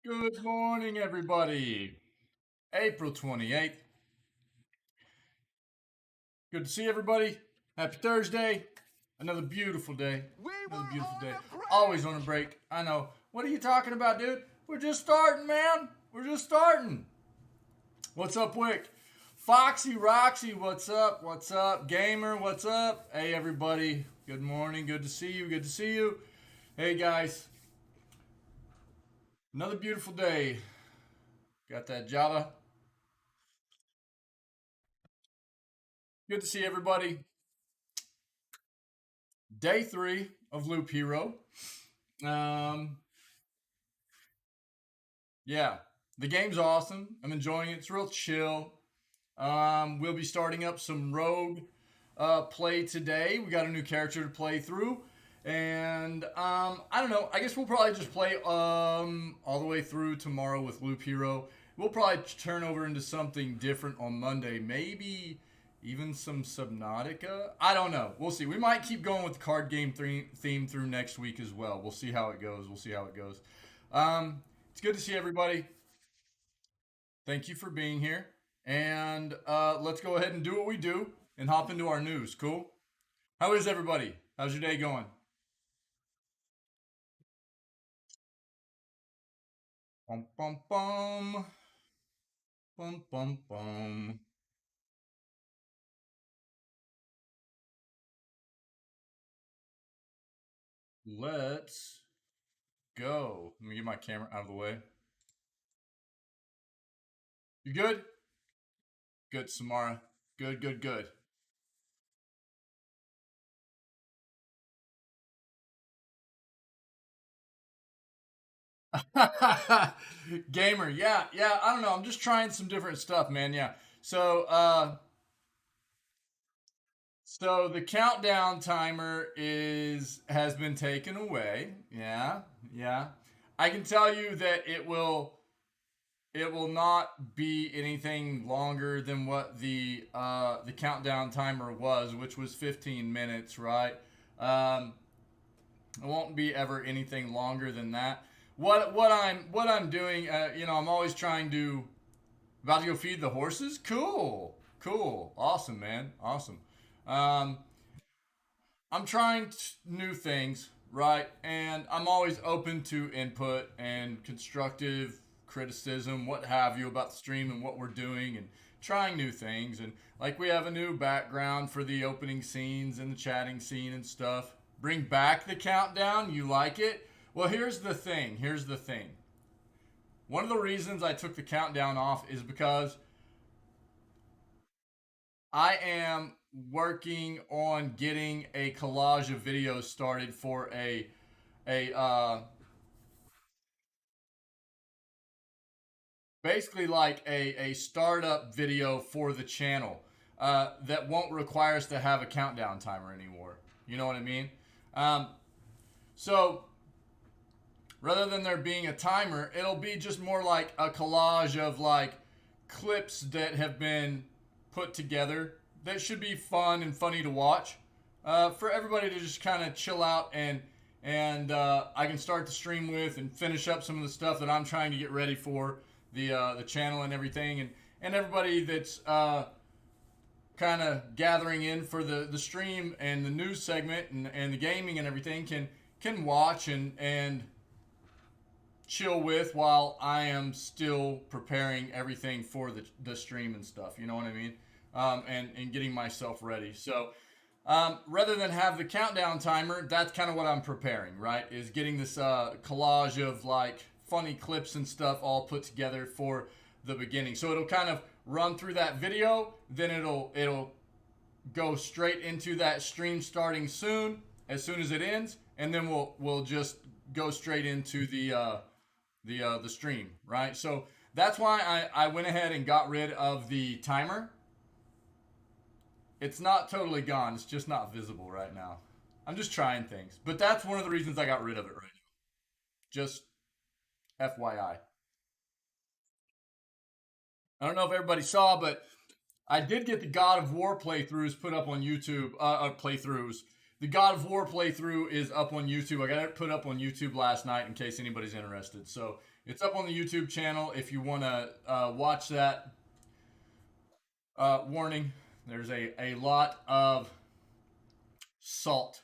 Good morning, everybody. April 28th. Good to see everybody. Happy Thursday. Another beautiful day. Another beautiful day. Always on a break. I know. What are you talking about, dude? We're just starting, man. We're just starting. What's up, Wick? Foxy Roxy, what's up? What's up? Gamer, what's up? Hey, everybody. Good morning. Good to see you. Good to see you. Hey, guys. Another beautiful day. Got that Java. Good to see everybody. Day 3 of Loop Hero. Yeah, the game's awesome. I'm enjoying it. It's real chill. We'll be starting up some Rogue play today. We got a new character to play through. And I don't know. I guess we'll probably just play all the way through tomorrow with Loop Hero. We'll probably turn over into something different on Monday. Maybe even some Subnautica. I don't know. We'll see. We might keep going with the card game theme through next week as well. We'll see how it goes. We'll see how it goes. It's good to see everybody. Thank you for being here. And let's go ahead and do what we do and hop into our news. Cool? How is everybody? How's your day going? Bum, bum, bum. Bum, bum, bum. Let's go. Let me get my camera out of the way. You good? Good, Samara. Good, good, good. Gamer, yeah, yeah. I don't know. I'm just trying some different stuff, man. Yeah. So, so the countdown timer has been taken away. Yeah, yeah. I can tell you that it will not be anything longer than what the countdown timer was, which was 15 minutes, right? Um, it won't be ever anything longer than that. What I'm doing, I'm always trying to about to go feed the horses. Cool, cool, awesome, man, awesome. Um, I'm trying new things, right? And I'm always open to input and constructive criticism, what have you, about the stream and what we're doing and trying new things. And like we have a new background for the opening scenes and the chatting scene and stuff. Bring back the countdown. You like it? Well, here's the thing. Here's the thing. One of the reasons I took the countdown off is because I am working on getting a collage of videos started for a basically like a startup video for the channel that won't require us to have a countdown timer anymore. You know what I mean? Um, so rather than there being a timer, it'll be just more like a collage of like clips that have been put together that should be fun and funny to watch for everybody to just kind of chill out and I can start the stream with and finish up some of the stuff that I'm trying to get ready for the channel and everything and everybody that's kind of gathering in for the stream and the news segment and the gaming and everything can watch and chill with while I am still preparing everything for the stream and stuff. You know what I mean? And getting myself ready. So rather than have the countdown timer, that's kind of what I'm preparing, right? Is getting this collage of like funny clips and stuff all put together for the beginning. So it'll kind of run through that video, then it'll go straight into that stream starting soon, as soon as it ends, and then we'll just go straight into the stream, right? So that's why I went ahead and got rid of the timer. It's not totally gone. It's just not visible right now. I'm just trying things, but that's one of the reasons I got rid of it right now. Just FYI. I don't know if everybody saw, but I did get the God of War playthroughs put up on YouTube. Playthroughs. The God of War playthrough is up on YouTube. I got it put up on YouTube last night in case anybody's interested. So it's up on the YouTube channel if you want to watch that. Warning: there's a lot of salt.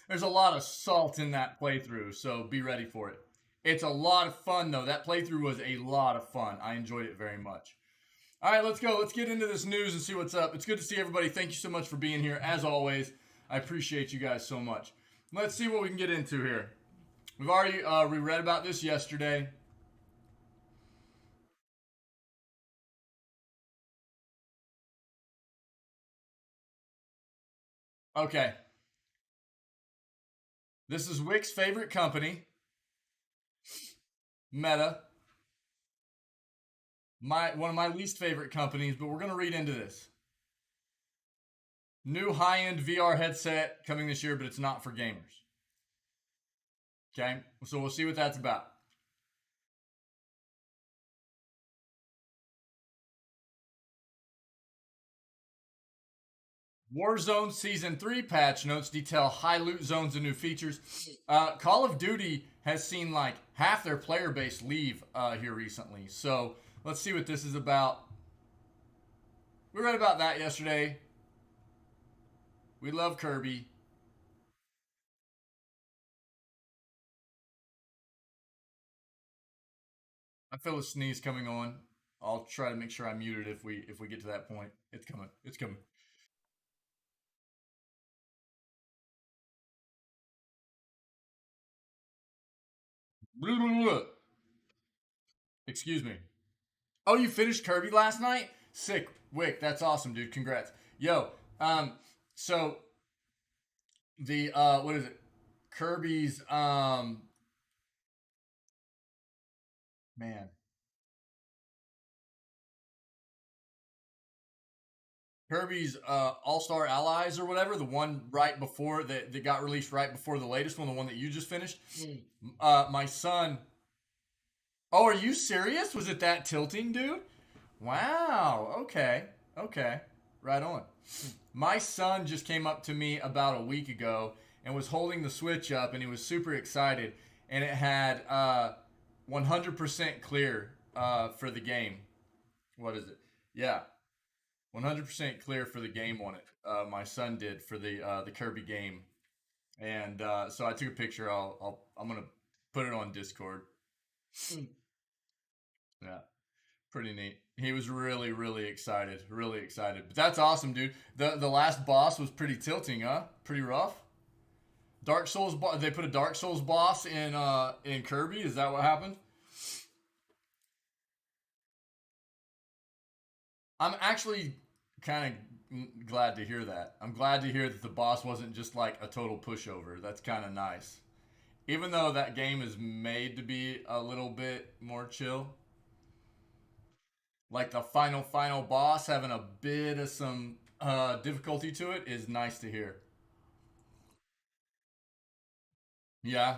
There's a lot of salt in that playthrough, so be ready for it. It's a lot of fun though. That playthrough was a lot of fun. I enjoyed it very much. All right, let's go. Let's get into this news and see what's up. It's good to see everybody. Thank you so much for being here. As always, I appreciate you guys so much. Let's see what we can get into here. We've already we read about this yesterday. Okay, this is Wick's favorite company, Meta. One of my least favorite companies, but we're gonna read into this. New high-end VR headset coming this year, but it's not for gamers. Okay, so we'll see what that's about. Warzone Season 3 patch notes detail high loot zones and new features. Call of Duty has seen like half their player base leave here recently. So let's see what this is about. We read about that yesterday. We love Kirby. I feel a sneeze coming on. I'll try to make sure I mute it if we get to that point. It's coming. It's coming. Excuse me. Oh, you finished Kirby last night? Sick, Wick. That's awesome, dude. Congrats. Yo, so the what is it? Kirby's man. Kirby's All Star Allies or whatever, the one right before that got released right before the latest one, the one that you just finished. My son. Oh, are you serious? Was it that tilting, dude? Wow. Okay. Okay. Right on. My son just came up to me about a week ago and was holding the Switch up, and he was super excited, and it had 100% clear for the game. What is it? Yeah, 100% clear for the game on it. My son did for the Kirby game, and so I took a picture. I'm gonna put it on Discord. Yeah, pretty neat. He was really really excited, really excited. But that's awesome, dude. The last boss was pretty tilting, huh? Pretty rough. Dark Souls. They put a Dark Souls boss in Kirby. Is that what happened? I'm actually kind of glad to hear that. I'm glad to hear that the boss wasn't just like a total pushover. That's kind of nice. Even though that game is made to be a little bit more chill, like the final boss having a bit of some difficulty to it is nice to hear. Yeah.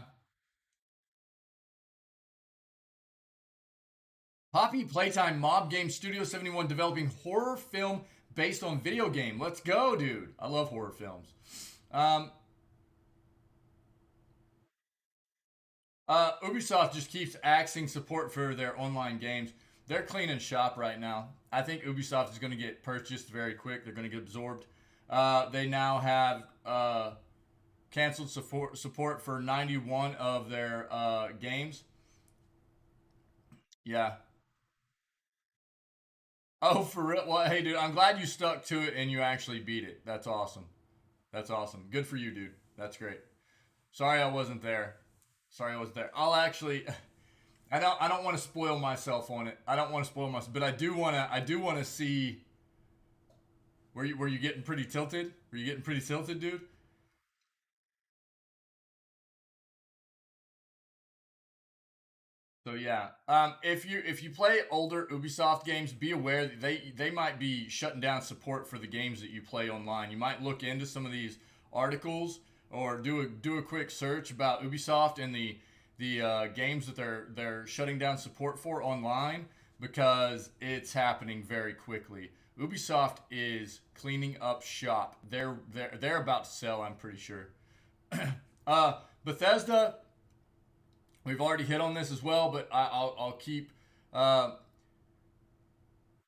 Poppy Playtime Mob Game Studio 71 developing horror film based on video game. Let's go, dude. I love horror films. Um, Ubisoft just keeps axing support for their online games. They're cleaning shop right now. I think Ubisoft is going to get purchased very quick. They're going to get absorbed. They now have canceled support for 91 of their games. Yeah. Oh, for real? Well, hey, dude, I'm glad you stuck to it and you actually beat it. That's awesome. That's awesome. Good for you, dude. That's great. Sorry I wasn't there. Sorry I wasn't there. I'll actually. I don't want to spoil myself on it. I don't want to spoil myself, but I do want to see. Were you getting pretty tilted? Were you getting pretty tilted, dude? So yeah, if you play older Ubisoft games, be aware that they might be shutting down support for the games that you play online. You might look into some of these articles or do a quick search about Ubisoft and the games that they're shutting down support for online because it's happening very quickly. Ubisoft is cleaning up shop. They're about to sell. I'm pretty sure. Bethesda, we've already hit on this as well, but I'll keep.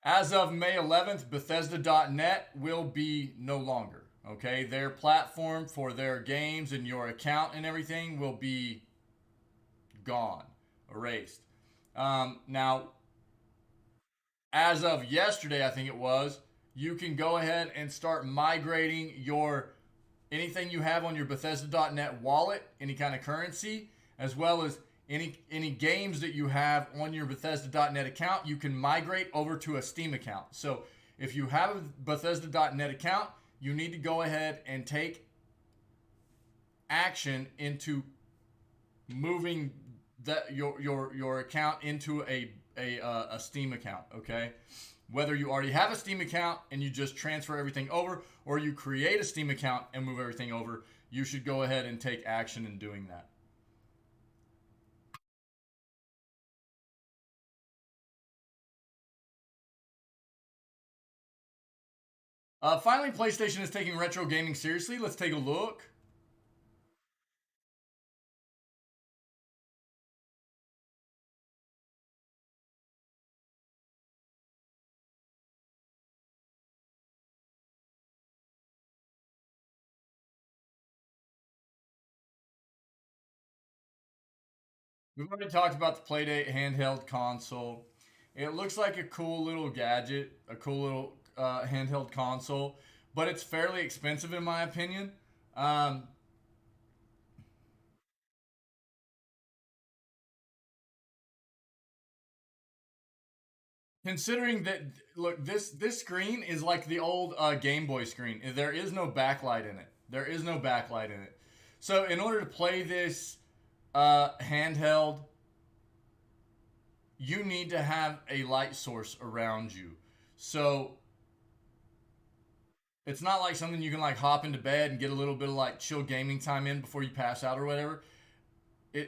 As of May 11th, Bethesda.net will be no longer. Okay, their platform for their games and your account and everything will be gone, erased. Now, as of yesterday, I think it was, you can go ahead and start migrating your anything you have on your Bethesda.net wallet, any kind of currency, as well as any games that you have on your Bethesda.net account, you can migrate over to a Steam account. So if you have a Bethesda.net account, you need to go ahead and take action into moving your account into a Steam account. Okay, whether you already have a Steam account and you just transfer everything over, or you create a Steam account and move everything over, you should go ahead and take action in doing that. Finally, PlayStation is taking retro gaming seriously. Let's take a look. We've already talked about the Playdate handheld console. It looks like a cool little gadget, a cool little handheld console, but it's fairly expensive in my opinion. Um, Considering that, look, this screen is like the old Game Boy screen. There is no backlight in it. There is no backlight in it. So in order to play this handheld, you need to have a light source around you. So it's not like something you can like hop into bed and get a little bit of like chill gaming time in before you pass out or whatever.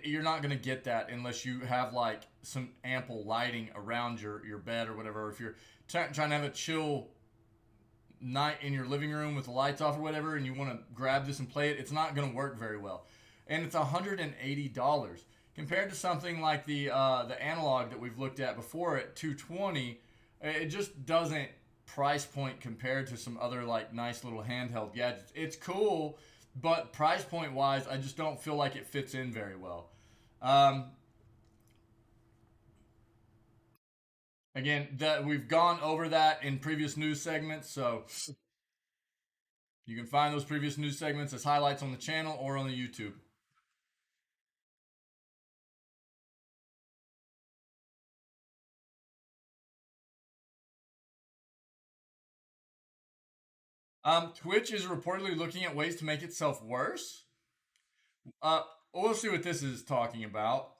You're not going to get that unless you have like some ample lighting around your bed or whatever. If you're trying to have a chill night in your living room with the lights off or whatever, and you want to grab this and play it, it's not going to work very well. And it's $180 compared to something like the analog that we've looked at before at 220. It just doesn't price point compared to some other like nice little handheld gadgets. It's cool, but price point wise, I just don't feel like it fits in very well. Um, Again, that we've gone over that in previous news segments, so you can find those previous news segments as highlights on the channel or on the YouTube. Twitch is reportedly looking at ways to make itself worse. Uh, we'll see what this is talking about.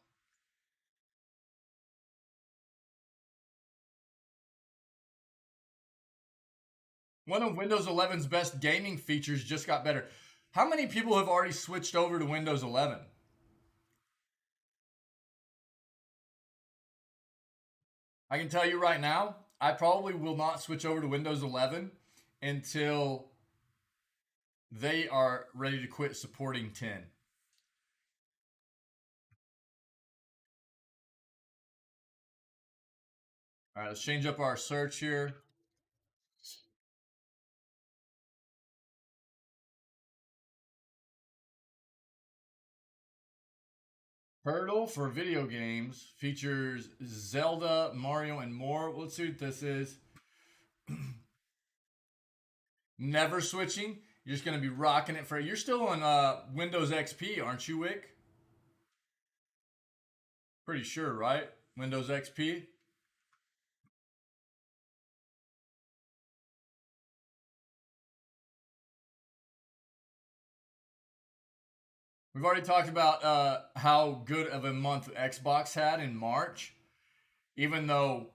One of Windows 11's best gaming features just got better. How many people have already switched over to Windows 11? I can tell you right now, I probably will not switch over to Windows 11 until they are ready to quit supporting 10. All right, let's change up our search here. Hurdle for video games features Zelda, Mario, and more. Let's see what this is. Never switching. You're just going to be rocking it for. You're still on Windows XP, aren't you, Wick? Pretty sure, right? Windows XP. We've already talked about how good of a month Xbox had in March, even though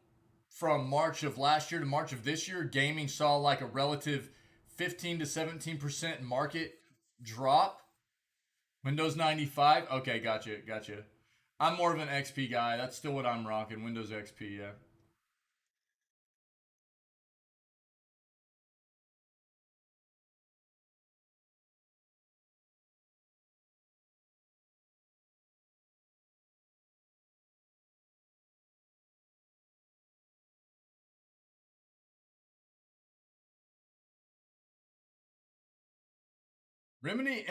from March of last year to March of this year, gaming saw like a relative 15 to 17% market drop. Windows 95. Okay, gotcha. I'm more of an XP guy. That's still what I'm rocking. Windows XP, yeah. Remedy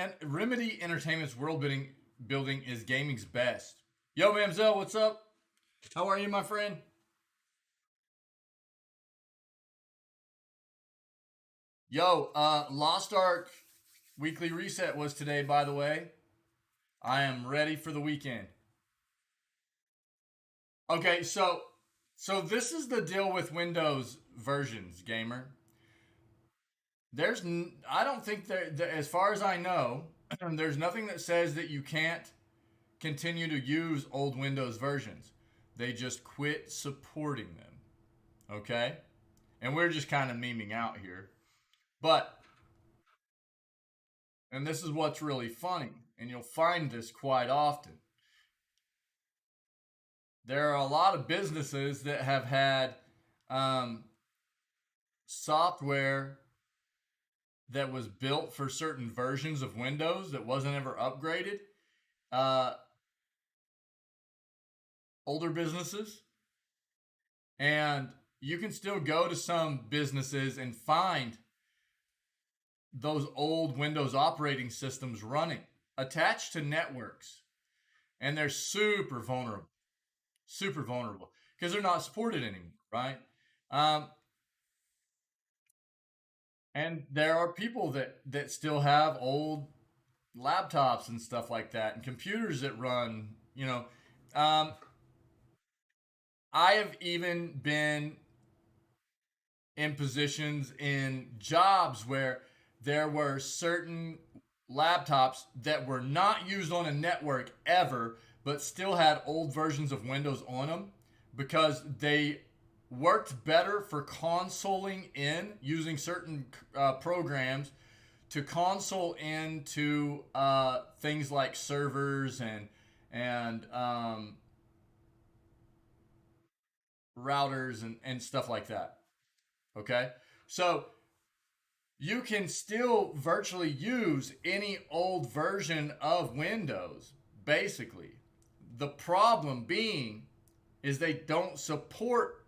Entertainment's building is gaming's best. Yo, Mamzel, what's up? How are you, my friend? Yo, Lost Ark weekly reset was today, by the way. I am ready for the weekend. Okay, so this is the deal with Windows versions, gamer. I don't think as far as I know, there's nothing that says that you can't continue to use old Windows versions. They just quit supporting them. Okay? And we're just kind of memeing out here. But, and this is what's really funny, and you'll find this quite often. There are a lot of businesses that have had software that was built for certain versions of Windows that wasn't ever upgraded. Uh, Older businesses. And you can still go to some businesses and find those old Windows operating systems running attached to networks. And they're super vulnerable because they're not supported anymore, right? Um, and there are people that still have old laptops and stuff like that, and computers that run. I have even been in positions in jobs where there were certain laptops that were not used on a network ever, but still had old versions of Windows on them because they worked better for consoling in using certain programs to console into things like servers and routers and stuff like that. Okay, so you can still virtually use any old version of Windows, basically. The problem being is they don't support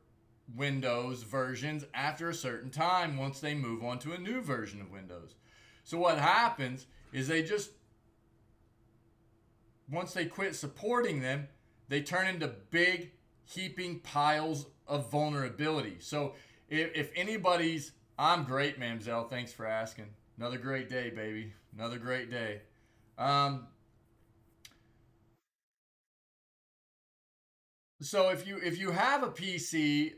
Windows versions after a certain time once they move on to a new version of Windows. So what happens is once they quit supporting them, they turn into big heaping piles of vulnerability. So if anybody's, I'm great, Mamzel. Thanks for asking. Another great day, baby. Another great day. So if you have a PC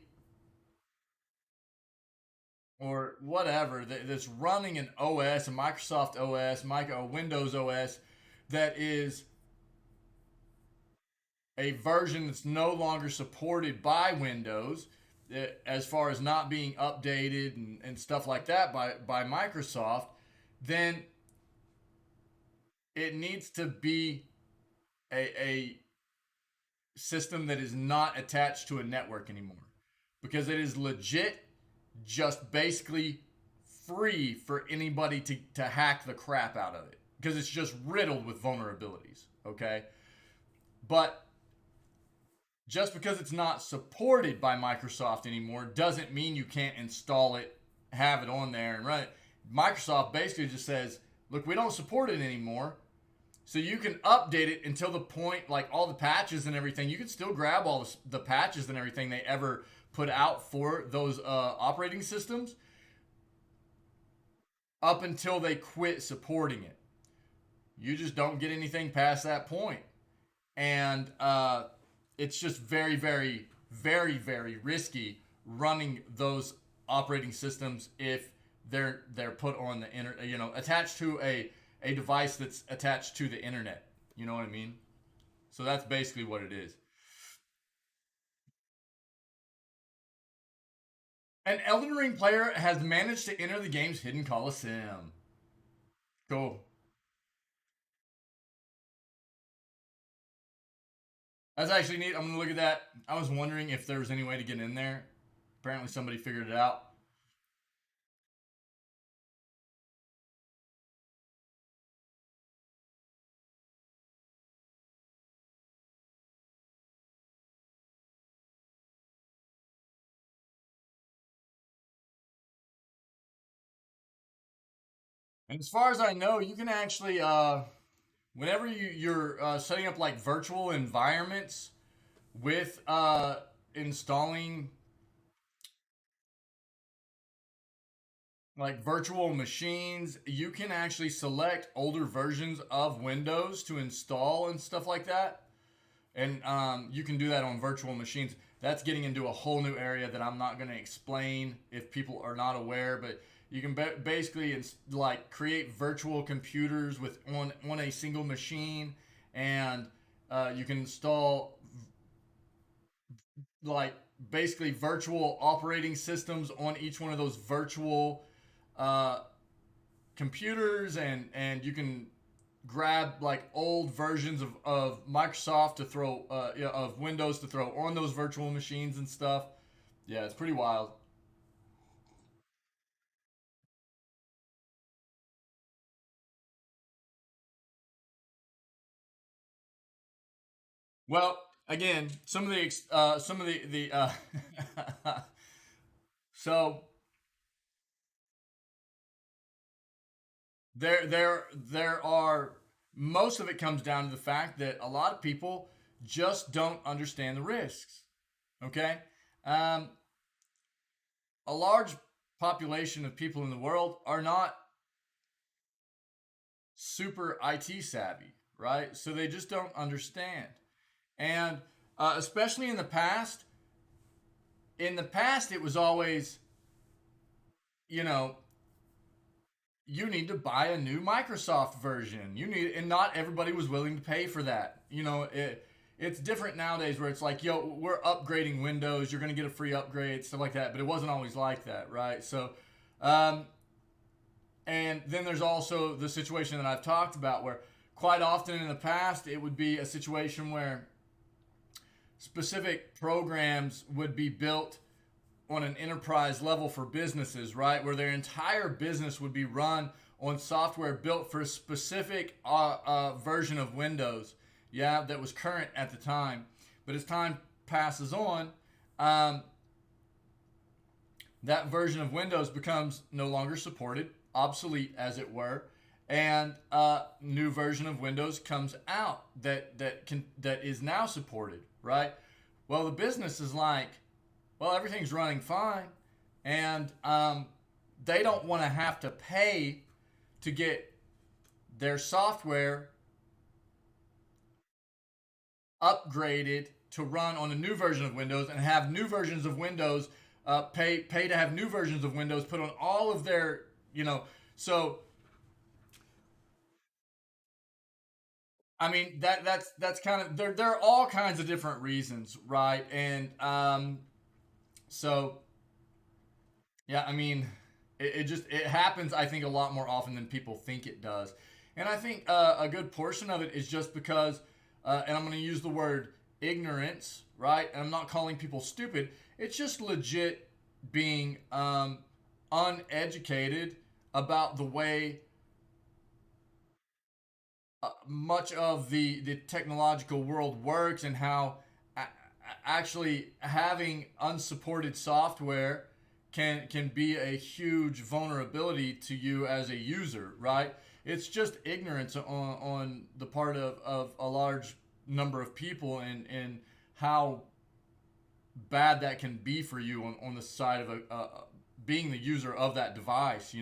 or whatever that's running an OS, a Microsoft OS, a Windows OS that is a version that's no longer supported by Windows, as far as not being updated and stuff like that by Microsoft, then it needs to be a system that is not attached to a network anymore because it is legit just basically free for anybody to hack the crap out of it because it's just riddled with vulnerabilities. Okay, but just because it's not supported by Microsoft anymore doesn't mean you can't install it, have it on there, and run it. Microsoft basically just says, look, we don't support it anymore. So you can update it until the point, like all the patches and everything. You can still grab all the patches and everything they ever put out for those operating systems up until they quit supporting it. You just don't get anything past that point. And it's just very, very, very, very risky running those operating systems if they're put on the attached to a device that's attached to the internet. You know what I mean? So that's basically what it is. An Elden Ring player has managed to enter the game's hidden Coliseum. Cool. That's actually neat. I'm gonna look at that. I was wondering if there was any way to get in there. Apparently somebody figured it out. And as far as I know, you can actually, whenever you're setting up like virtual environments with installing like virtual machines, you can actually select older versions of Windows to install and stuff like that. And you can do that on virtual machines. That's getting into a whole new area that I'm not going to explain if people are not aware. But you can basically like create virtual computers with on a single machine, and you can install like basically virtual operating systems on each one of those virtual uh, computers, and you can grab like old versions of Microsoft to throw of Windows to throw on those virtual machines and stuff. Yeah, it's pretty wild. Well, again, some of the so there are most of it comes down to the fact that a lot of people just don't understand the risks. Okay, um, a large population of people in the world are not super IT savvy, right? So they just don't understand. And especially in the past, it was always, you know, you need to buy a new Microsoft version. You need, and not everybody was willing to pay for that. It's different nowadays where it's like, yo, we're upgrading Windows. You're going to get a free upgrade, stuff like that. But it wasn't always like that, right? So, um, and then there's also the situation that I've talked about where quite often in the past it would be a situation where specific programs would be built on an enterprise level for businesses, right? Where their entire business would be run on software built for a specific version of Windows, yeah, that was current at the time. But as time passes on, um, that version of Windows becomes no longer supported, obsolete as it were, and a new version of Windows comes out that is now supported, right? Well, the business is like, well, everything's running fine, and they don't want to have to pay to get their software upgraded to run on a new version of Windows and have new versions of Windows pay to have new versions of Windows put on all of their so I mean that's kind of there are all kinds of different reasons, right? And so yeah, I mean it happens I think a lot more often than people think it does. And I think a good portion of it is just because and I'm going to use the word ignorance, right? And I'm not calling people stupid. It's just legit being uneducated about the way much of the technological world works and how actually having unsupported software can be a huge vulnerability to you as a user, right? It's just ignorance on the part of a large number of people and how bad that can be for you on the side of being the user of that device.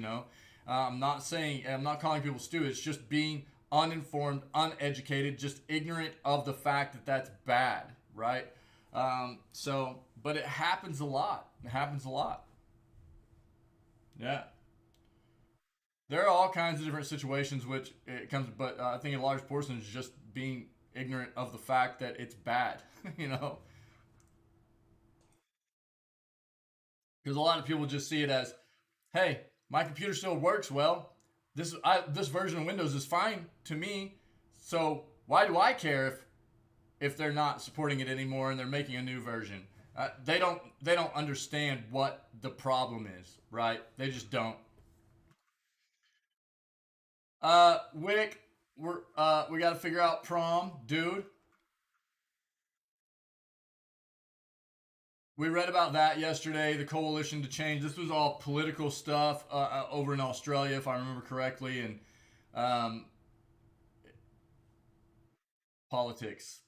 I'm not calling people stupid. It's just being uninformed, uneducated, just ignorant of the fact that that's bad, right? But it happens a lot. It happens a lot. Yeah. There are all kinds of different situations which it comes, but I think a large portion is just being ignorant of the fact that it's bad, you know? Because a lot of people just see it as, hey, my computer still works well. This version of Windows is fine to me. So why do I care if they're not supporting it anymore and they're making a new version? They don't understand what the problem is, right? They just don't. Wick, we got to figure out prom, dude. We read about that yesterday. The coalition to change. This was all political stuff over in Australia, if I remember correctly, and um, politics.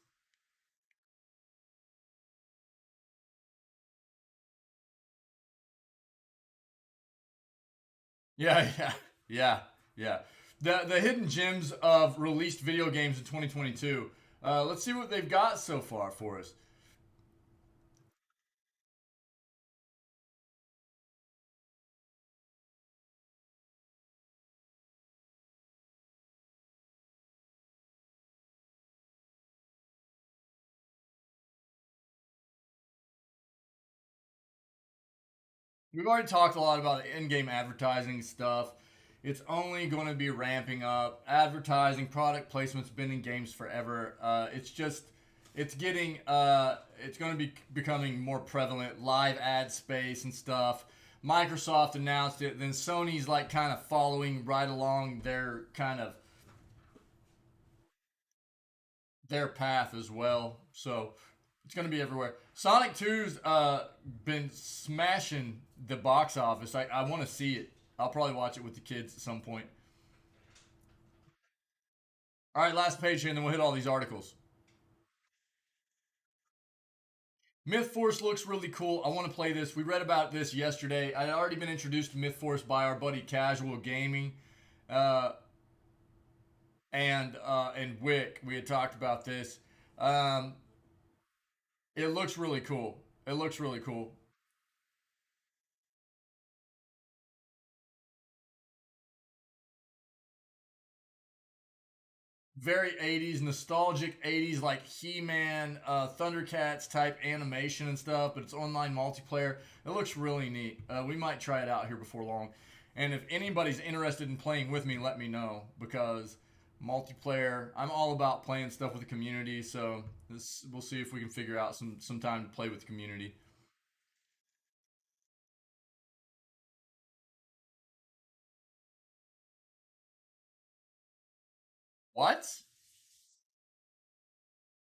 Yeah, yeah, yeah, yeah. The hidden gems of released video games in 2022. Let's see what they've got so far for us. We've already talked a lot about the in-game advertising stuff. It's only going to be ramping up. Advertising, product placement's been in games forever. It's going to be becoming more prevalent. Live ad space and stuff. Microsoft announced it, then Sony's like kind of following right along their path as well. So it's going to be everywhere. Sonic 2's been smashing the box office. I want to see it. I'll probably watch it with the kids at some point. All right, last page here, and then we'll hit all these articles. Myth Force looks really cool. I want to play this. We read about this yesterday. I had already been introduced to Myth Force by our buddy Casual Gaming, uh, and Wick. We had talked about this. Um, it looks really cool. It looks really cool. Very 80s, nostalgic 80s, like He-Man, Thundercats type animation and stuff, but it's online multiplayer. It looks really neat. We might try it out here before long. And if anybody's interested in playing with me, let me know because multiplayer, I'm all about playing stuff with the community. So we'll see if we can figure out some time to play with the community. What?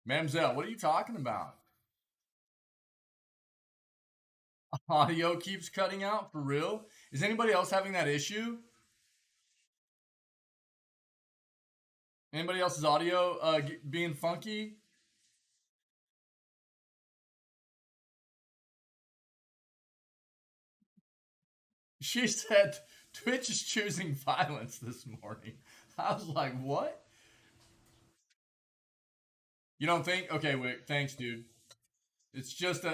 Mamzelle, what are you talking about? Audio keeps cutting out for real? Is anybody else having that issue? Anybody else's audio being funky? She said Twitch is choosing violence this morning. I was like, what? You don't think? Okay, wait. Thanks, dude. It's just a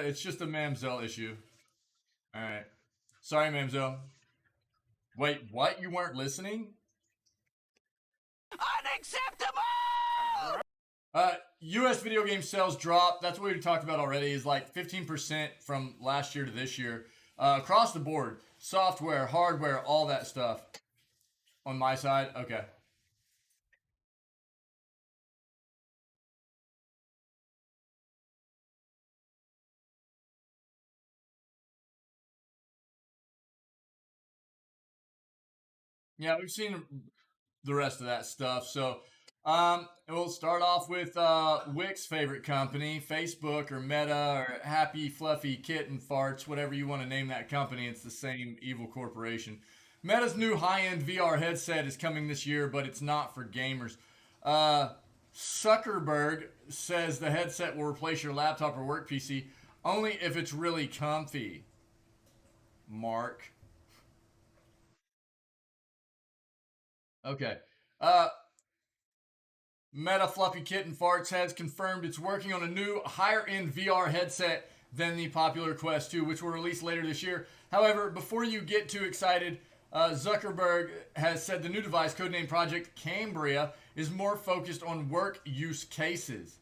Mamzelle issue. All right. Sorry, Mamzelle. Wait, what? You weren't listening? U.S. video game sales drop. That's what we talked about already. Is like 15% from last year to this year, across the board. Software, hardware, all that stuff. On my side, okay. Yeah, we've seen the rest of that stuff. So, we'll start off with Wick's favorite company, Facebook or Meta or Happy Fluffy Kitten Farts, whatever you want to name that company. It's the same evil corporation. Meta's new high-end VR headset is coming this year, but it's not for gamers. Uh, Zuckerberg says the headset will replace your laptop or work PC only if it's really comfy. Mark. Okay. Uh, Meta Fluffy Kitten Farts has confirmed it's working on a new higher end VR headset than the popular Quest 2, which will release later this year. However, before you get too excited, Zuckerberg has said the new device, codenamed Project Cambria, is more focused on work use cases.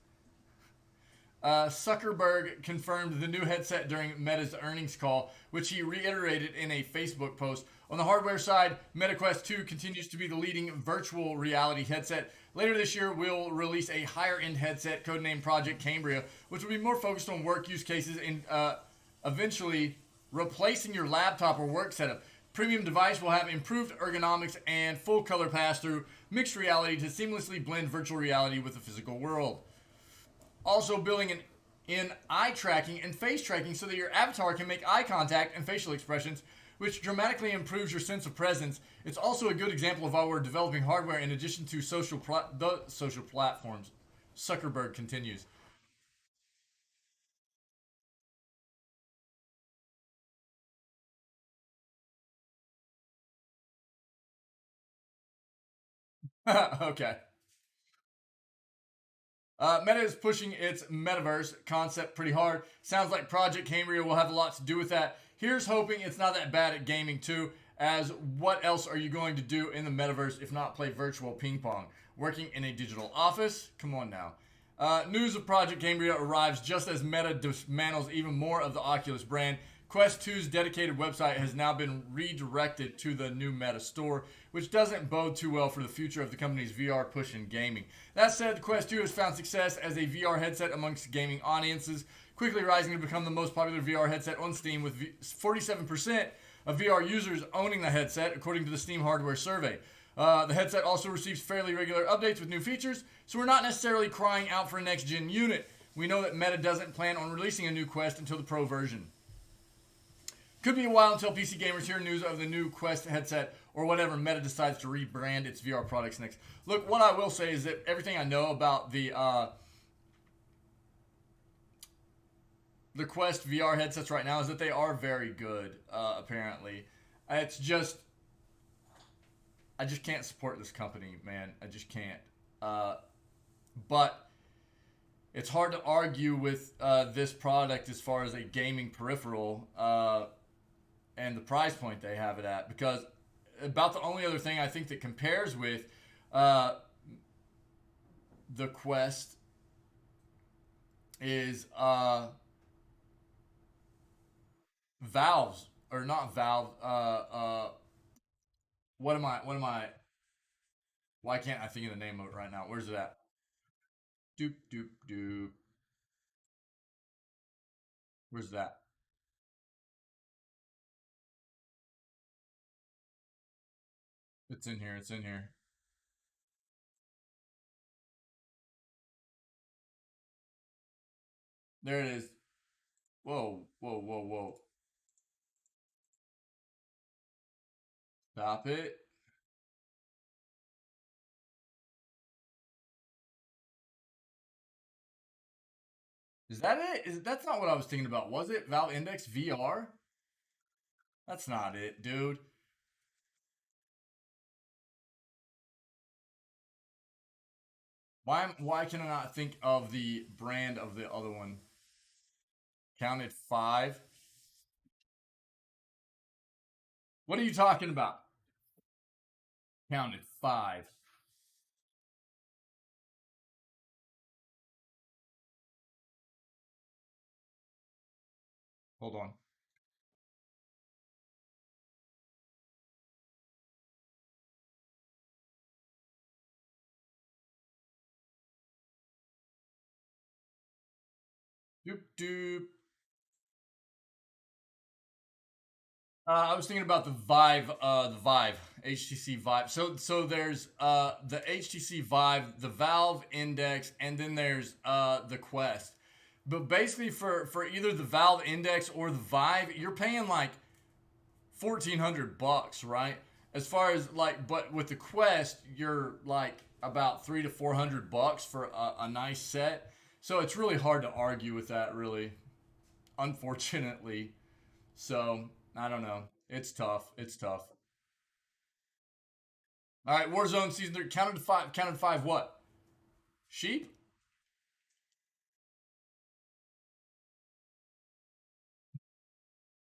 Zuckerberg confirmed the new headset during Meta's earnings call, which he reiterated in a Facebook post. On the hardware side, MetaQuest 2 continues to be the leading virtual reality headset. Later this year, we'll release a higher end headset codenamed Project Cambria, which will be more focused on work use cases and eventually replacing your laptop or work setup. Premium device will have improved ergonomics and full color pass through mixed reality to seamlessly blend virtual reality with the physical world. Also building an in eye tracking and face tracking so that your avatar can make eye contact and facial expressions, which dramatically improves your sense of presence. It's also a good example of how we're developing hardware in addition to the social platforms. Zuckerberg continues. Okay. Meta is pushing its metaverse concept pretty hard. Sounds like Project Cambria will have a lot to do with that. Here's hoping it's not that bad at gaming too, as what else are you going to do in the metaverse if not play virtual ping pong? Working in a digital office? Come on now. News of Project Cambria arrives just as Meta dismantles even more of the Oculus brand. Quest 2's dedicated website has now been redirected to the new Meta store, which doesn't bode too well for the future of the company's VR push in gaming. That said, the Quest 2 has found success as a VR headset amongst gaming audiences, quickly rising to become the most popular VR headset on Steam, with 47% of VR users owning the headset, according to the Steam hardware survey. The headset also receives fairly regular updates with new features, so we're not necessarily crying out for a next-gen unit. We know that Meta doesn't plan on releasing a new Quest until the Pro version. Could be a while until PC gamers hear news of the new Quest headset or whatever Meta decides to rebrand its VR products next. Look, what I will say is that everything I know about the Quest VR headsets right now is that they are very good, apparently. It's just, I just can't support this company, man. I just can't. But it's hard to argue with this product as far as a gaming peripheral and the price point they have it at, because about the only other thing I think that compares with the Quest is Valve's, or not Valve. What am I? Why can't I think of the name of it right now? Where's it at? Doop doop doop. Where's that? It's in here. It's in here. There it is. Whoa, whoa, whoa, whoa. Stop it. Is that it? That's not what I was thinking about, was it? Valve Index VR? That's not it, dude. Why can I not think of the brand of the other one? Counted five. What are you talking about? Counted five. Hold on. Doop doop. I was thinking about the Vive, HTC Vive. So there's the HTC Vive, the Valve Index, and then there's the Quest. But basically, for either the Valve Index or the Vive, you're paying like 1,400 bucks, right? As far as like, but with the Quest, you're like about 300 to 400 bucks for a nice set. So it's really hard to argue with that, really, unfortunately. So I don't know. It's tough. It's tough. All right, Warzone season 3. Counted to five. Counted to five. What? Sheep?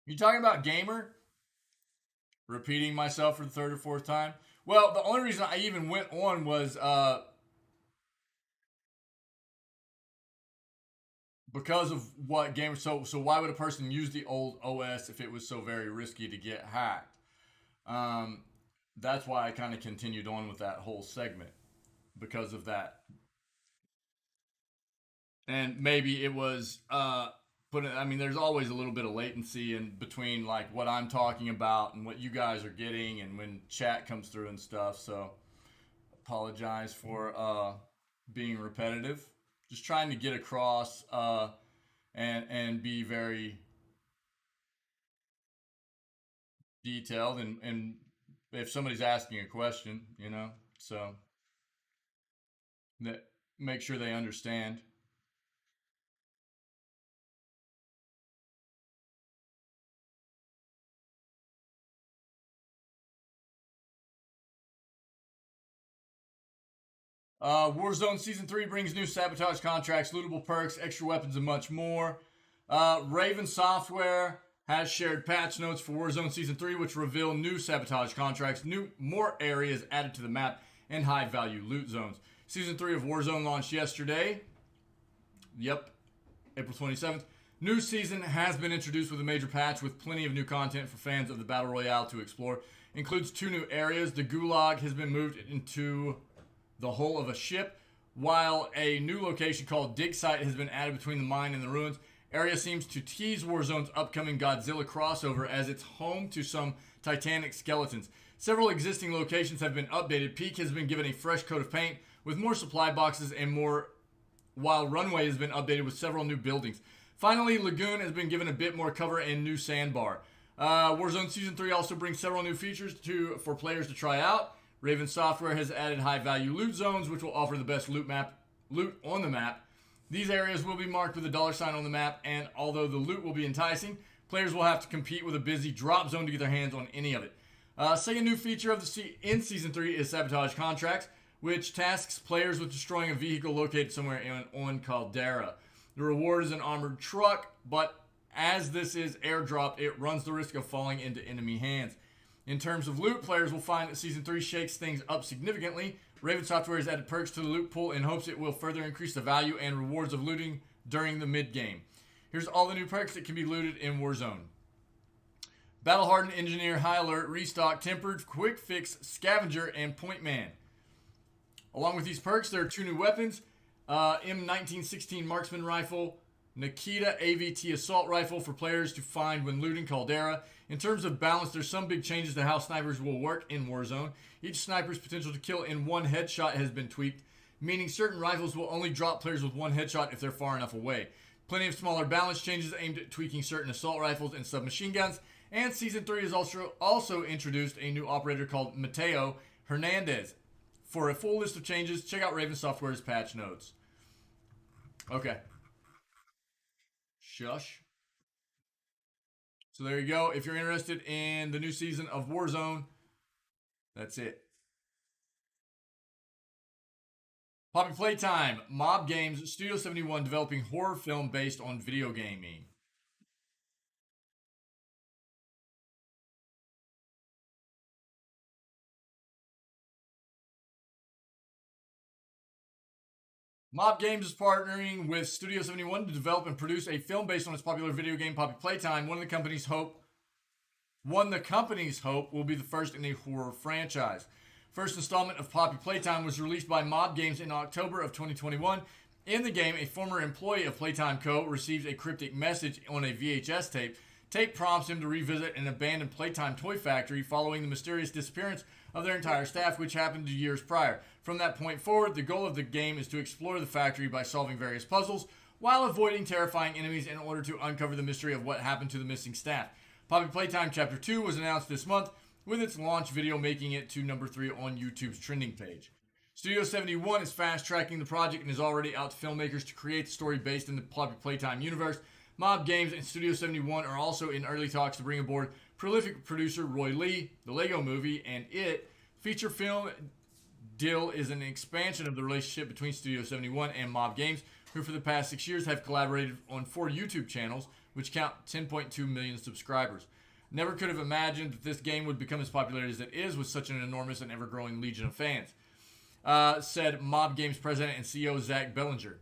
You talking about gamer? Repeating myself for the third or fourth time. Well, the only reason I even went on was because of what gamer. So why would a person use the old OS if it was so very risky to get hacked? Um, that's why I kind of continued on with that whole segment because of that. And maybe it was but I mean there's always a little bit of latency in between like what I'm talking about and what you guys are getting and when chat comes through and stuff. So apologize for being repetitive. Just trying to get across and be very detailed and if somebody's asking a question, you know, so that make sure they understand. Warzone Season 3 brings new sabotage contracts, lootable perks, extra weapons, and much more. Raven Software has shared patch notes for Warzone Season 3, which reveal new sabotage contracts, more areas added to the map, and high value loot zones. Season 3 of Warzone launched yesterday. Yep, April 27th. New season has been introduced with a major patch with plenty of new content for fans of the Battle Royale to explore. Includes 2 new areas. The Gulag has been moved into the hull of a ship, while a new location called Dig Site has been added between the mine and the ruins. Area seems to tease Warzone's upcoming Godzilla crossover as it's home to some titanic skeletons. Several existing locations have been updated. Peak has been given a fresh coat of paint with more supply boxes and more, while Runway has been updated with several new buildings. Finally, Lagoon has been given a bit more cover and new sandbar. Warzone Season 3 also brings several new features for players to try out. Raven Software has added high-value loot zones, which will offer the best loot on the map. These areas will be marked with a $sign on the map, and although the loot will be enticing, players will have to compete with a busy drop zone to get their hands on any of it. Second new feature of in Season 3 is Sabotage Contracts, which tasks players with destroying a vehicle located somewhere on Caldera. The reward is an armored truck, but as this is airdropped, it runs the risk of falling into enemy hands. In terms of loot, players will find that Season 3 shakes things up significantly. Raven Software has added perks to the loot pool in hopes it will further increase the value and rewards of looting during the mid-game. Here's all the new perks that can be looted in Warzone. Battle Hardened Engineer, High Alert, Restock, Tempered, Quick Fix, Scavenger, and Point Man. Along with these perks, there are 2 new weapons. M1916 Marksman Rifle, Nikita AVT Assault Rifle for players to find when looting Caldera. In terms of balance, there's some big changes to how snipers will work in Warzone. Each sniper's potential to kill in one headshot has been tweaked, meaning certain rifles will only drop players with one headshot if they're far enough away. Plenty of smaller balance changes aimed at tweaking certain assault rifles and submachine guns. And Season 3 has also introduced a new operator called Mateo Hernandez. For a full list of changes, check out Raven Software's patch notes. Okay. Shush. So there you go. If you're interested in the new season of Warzone, that's it. Poppy Playtime, Mob Games, Studio 71 developing horror film based on video gaming. Mob Games is partnering with Studio 71 to develop and produce a film based on its popular video game Poppy Playtime. One the company's hope will be the first in a horror franchise. First installment of Poppy Playtime was released by Mob Games in October of 2021. In the game, a former employee of Playtime Co. receives a cryptic message on a VHS tape. Tape prompts him to revisit an abandoned Playtime toy factory following the mysterious disappearance of their entire staff, which happened years prior. From that point forward, the goal of the game is to explore the factory by solving various puzzles while avoiding terrifying enemies in order to uncover the mystery of what happened to the missing staff. Poppy Playtime Chapter 2 was announced this month, with its launch video making it to number 3 on YouTube's trending page. Studio 71 is fast-tracking the project and is already out to filmmakers to create the story based in the Poppy Playtime universe. Mob Games and Studio 71 are also in early talks to bring aboard prolific producer Roy Lee. The Lego Movie and It feature film deal is an expansion of the relationship between Studio 71 and Mob Games, who for the past 6 years have collaborated on 4 YouTube channels, which count 10.2 million subscribers. Never could have imagined that this game would become as popular as it is with such an enormous and ever-growing legion of fans, said Mob Games president and CEO Zach Bellinger.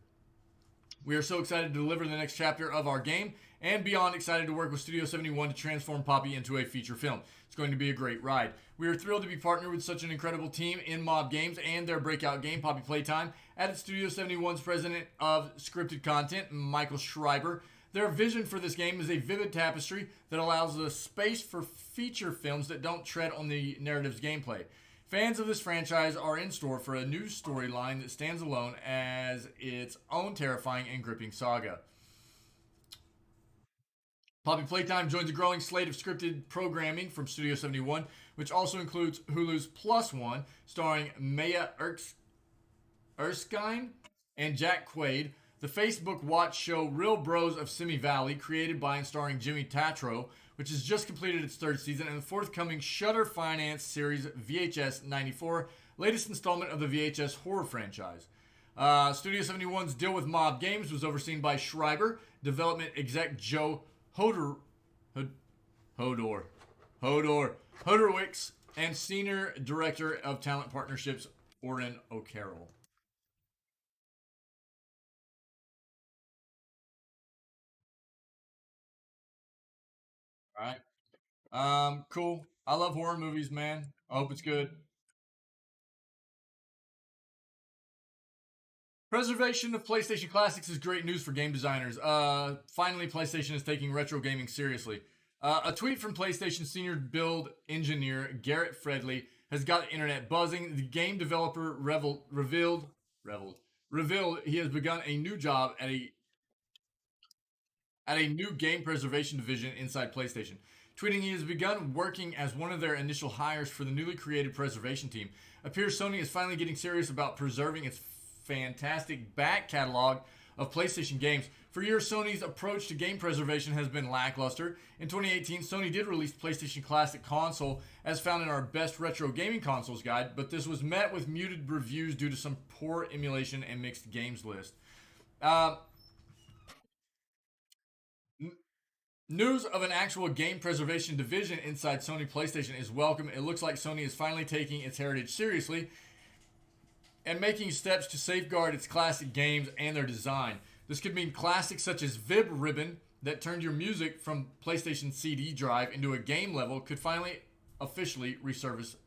We are so excited to deliver the next chapter of our game, and beyond excited to work with Studio 71 to transform Poppy into a feature film. It's going to be a great ride. We are thrilled to be partnered with such an incredible team in Mob Games and their breakout game, Poppy Playtime, added Studio 71's president of scripted content, Michael Schreiber. Their vision for this game is a vivid tapestry that allows the space for feature films that don't tread on the narrative's gameplay. Fans of this franchise are in store for a new storyline that stands alone as its own terrifying and gripping saga. Poppy Playtime joins a growing slate of scripted programming from Studio 71, which also includes Hulu's Plus One, starring Maya Erskine and Jack Quaid, the Facebook Watch show Real Bros of Simi Valley, created by and starring Jimmy Tatro, which has just completed its third season, and the forthcoming Shudder Finance series VHS 94, latest installment of the VHS horror franchise. Studio 71's deal with Mob Games was overseen by Schreiber, development exec Joe Hodorowicz, and senior director of talent partnerships Oren O'Carroll. All right. Cool. I love horror movies, man. I hope it's good. Preservation of PlayStation Classics is great news for game designers. Finally, PlayStation is taking retro gaming seriously. A tweet from PlayStation senior build engineer Garrett Fredley has got the internet buzzing. The game developer revealed he has begun a new job at a new game preservation division inside PlayStation. Tweeting he has begun working as one of their initial hires for the newly created preservation team. Appears Sony is finally getting serious about preserving its fantastic back catalog of PlayStation games. For years, Sony's approach to game preservation has been lackluster. In 2018, Sony did release PlayStation Classic Console, as found in our Best Retro Gaming Consoles guide, but this was met with muted reviews due to some poor emulation and mixed games list. Uh, News of an actual game preservation division inside Sony PlayStation is welcome. It looks like Sony is finally taking its heritage seriously and making steps to safeguard its classic games and their design. This could mean classics such as Vib Ribbon, that turned your music from PlayStation CD drive into a game level, could finally officially resurface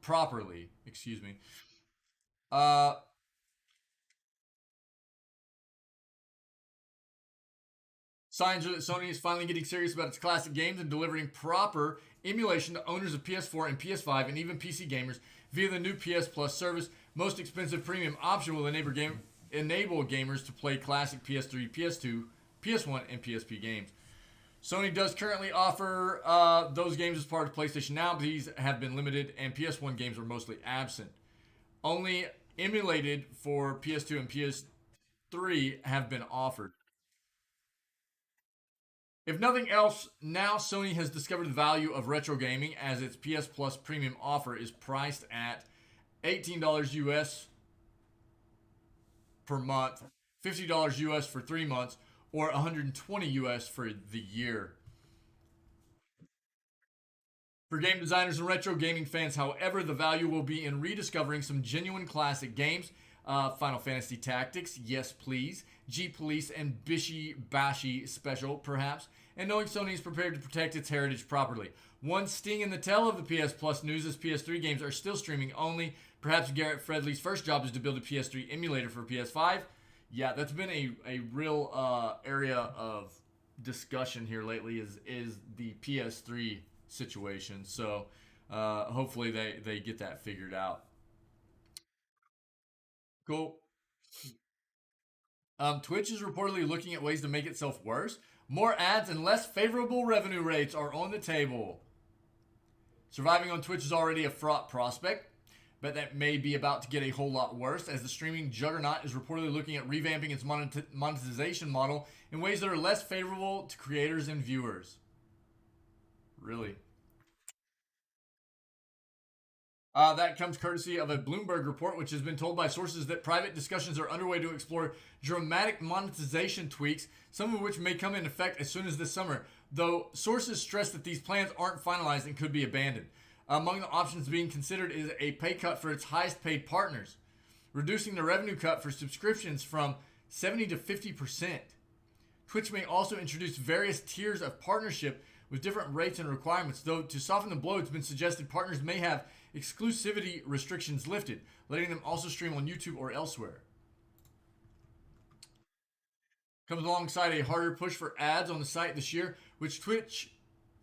properly. Excuse me. Uh, Signs are that Sony is finally getting serious about its classic games and delivering proper emulation to owners of PS4 and PS5 and even PC gamers via the new PS Plus service. Most expensive premium option will enable gamers to play classic PS3, PS2, PS1, and PSP games. Sony does currently offer those games as part of PlayStation Now, but these have been limited, and PS1 games are mostly absent. Only emulated for PS2 and PS3 have been offered. If nothing else, now Sony has discovered the value of retro gaming, as its PS Plus premium offer is priced at $18 US per month, $50 US for 3 months, or $120 US for the year. For game designers and retro gaming fans, however, the value will be in rediscovering some genuine classic games. Final Fantasy Tactics, yes please. G Police and Bishi Bashi Special, perhaps. And knowing Sony is prepared to protect its heritage properly. One sting in the tail of the PS Plus news is PS3 games are still streaming only. Perhaps Garrett Fredley's first job is to build a PS3 emulator for PS5. Yeah, that's been a real area of discussion here lately is the PS3 situation. So hopefully they get that figured out. Cool. Twitch is reportedly looking at ways to make itself worse. More ads and less favorable revenue rates are on the table. Surviving on Twitch is already a fraught prospect, but that may be about to get a whole lot worse, as the streaming juggernaut is reportedly looking at revamping its monetization model in ways that are less favorable to creators and viewers. Really? That comes courtesy of a Bloomberg report, which has been told by sources that private discussions are underway to explore dramatic monetization tweaks, some of which may come in effect as soon as this summer, though sources stress that these plans aren't finalized and could be abandoned. Among the options being considered is a pay cut for its highest paid partners, reducing the revenue cut for subscriptions from 70 to 50%. Twitch may also introduce various tiers of partnership with different rates and requirements, though to soften the blow, it's been suggested partners may have exclusivity restrictions lifted, letting them also stream on YouTube or elsewhere. Comes alongside a harder push for ads on the site this year, with Twitch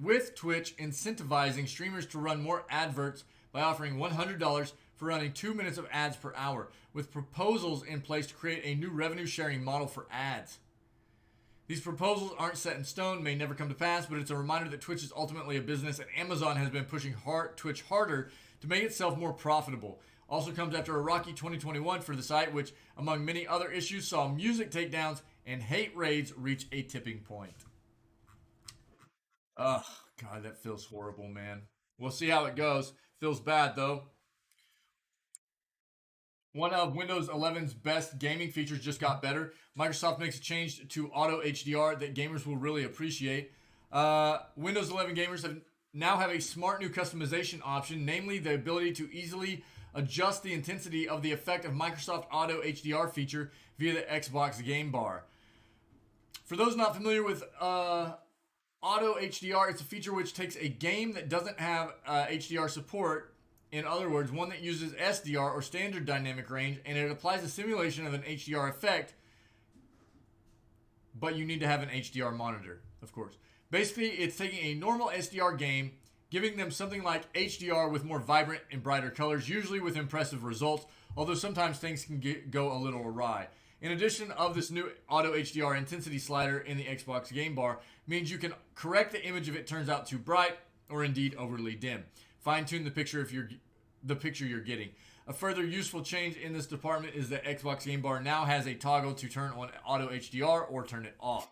incentivizing streamers to run more adverts by offering $100 for running 2 minutes of ads per hour, with proposals in place to create a new revenue sharing model for ads. These proposals aren't set in stone, may never come to pass, but it's a reminder that Twitch is ultimately a business and Amazon has been pushing Twitch harder to make itself more profitable. Also comes after a rocky 2021 for the site, which, among many other issues, saw music takedowns and hate raids reach a tipping point. Ugh, God, that feels horrible, man. We'll see how it goes. Feels bad, though. One of Windows 11's best gaming features just got better. Microsoft makes a change to Auto HDR that gamers will really appreciate. Windows 11 gamers now have a smart new customization option, namely the ability to easily adjust the intensity of the effect of Microsoft Auto HDR feature via the Xbox Game Bar. For those not familiar with Auto HDR, it's a feature which takes a game that doesn't have HDR support, in other words, one that uses SDR or standard dynamic range, and it applies a simulation of an HDR effect, but you need to have an HDR monitor, of course. Basically, it's taking a normal SDR game, giving them something like HDR with more vibrant and brighter colors, usually with impressive results, although sometimes things can go a little awry. In addition of this new Auto HDR intensity slider in the Xbox Game Bar means you can correct the image if it turns out too bright or indeed overly dim. Fine-tune the picture if the picture you're getting. A further useful change in this department is that Xbox Game Bar now has a toggle to turn on Auto HDR or turn it off,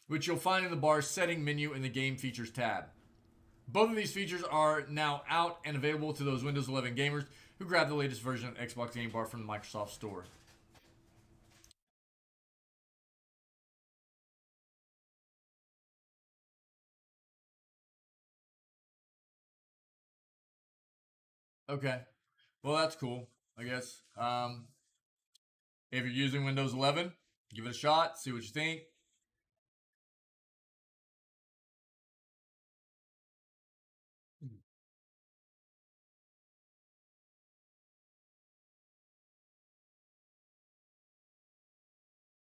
which you'll find in the bar's setting menu in the Game Features tab. Both of these features are now out and available to those Windows 11 gamers who grab the latest version of Xbox Game Bar from the Microsoft Store. Okay. Well, that's cool, I guess. If you're using Windows 11, give it a shot, see what you think.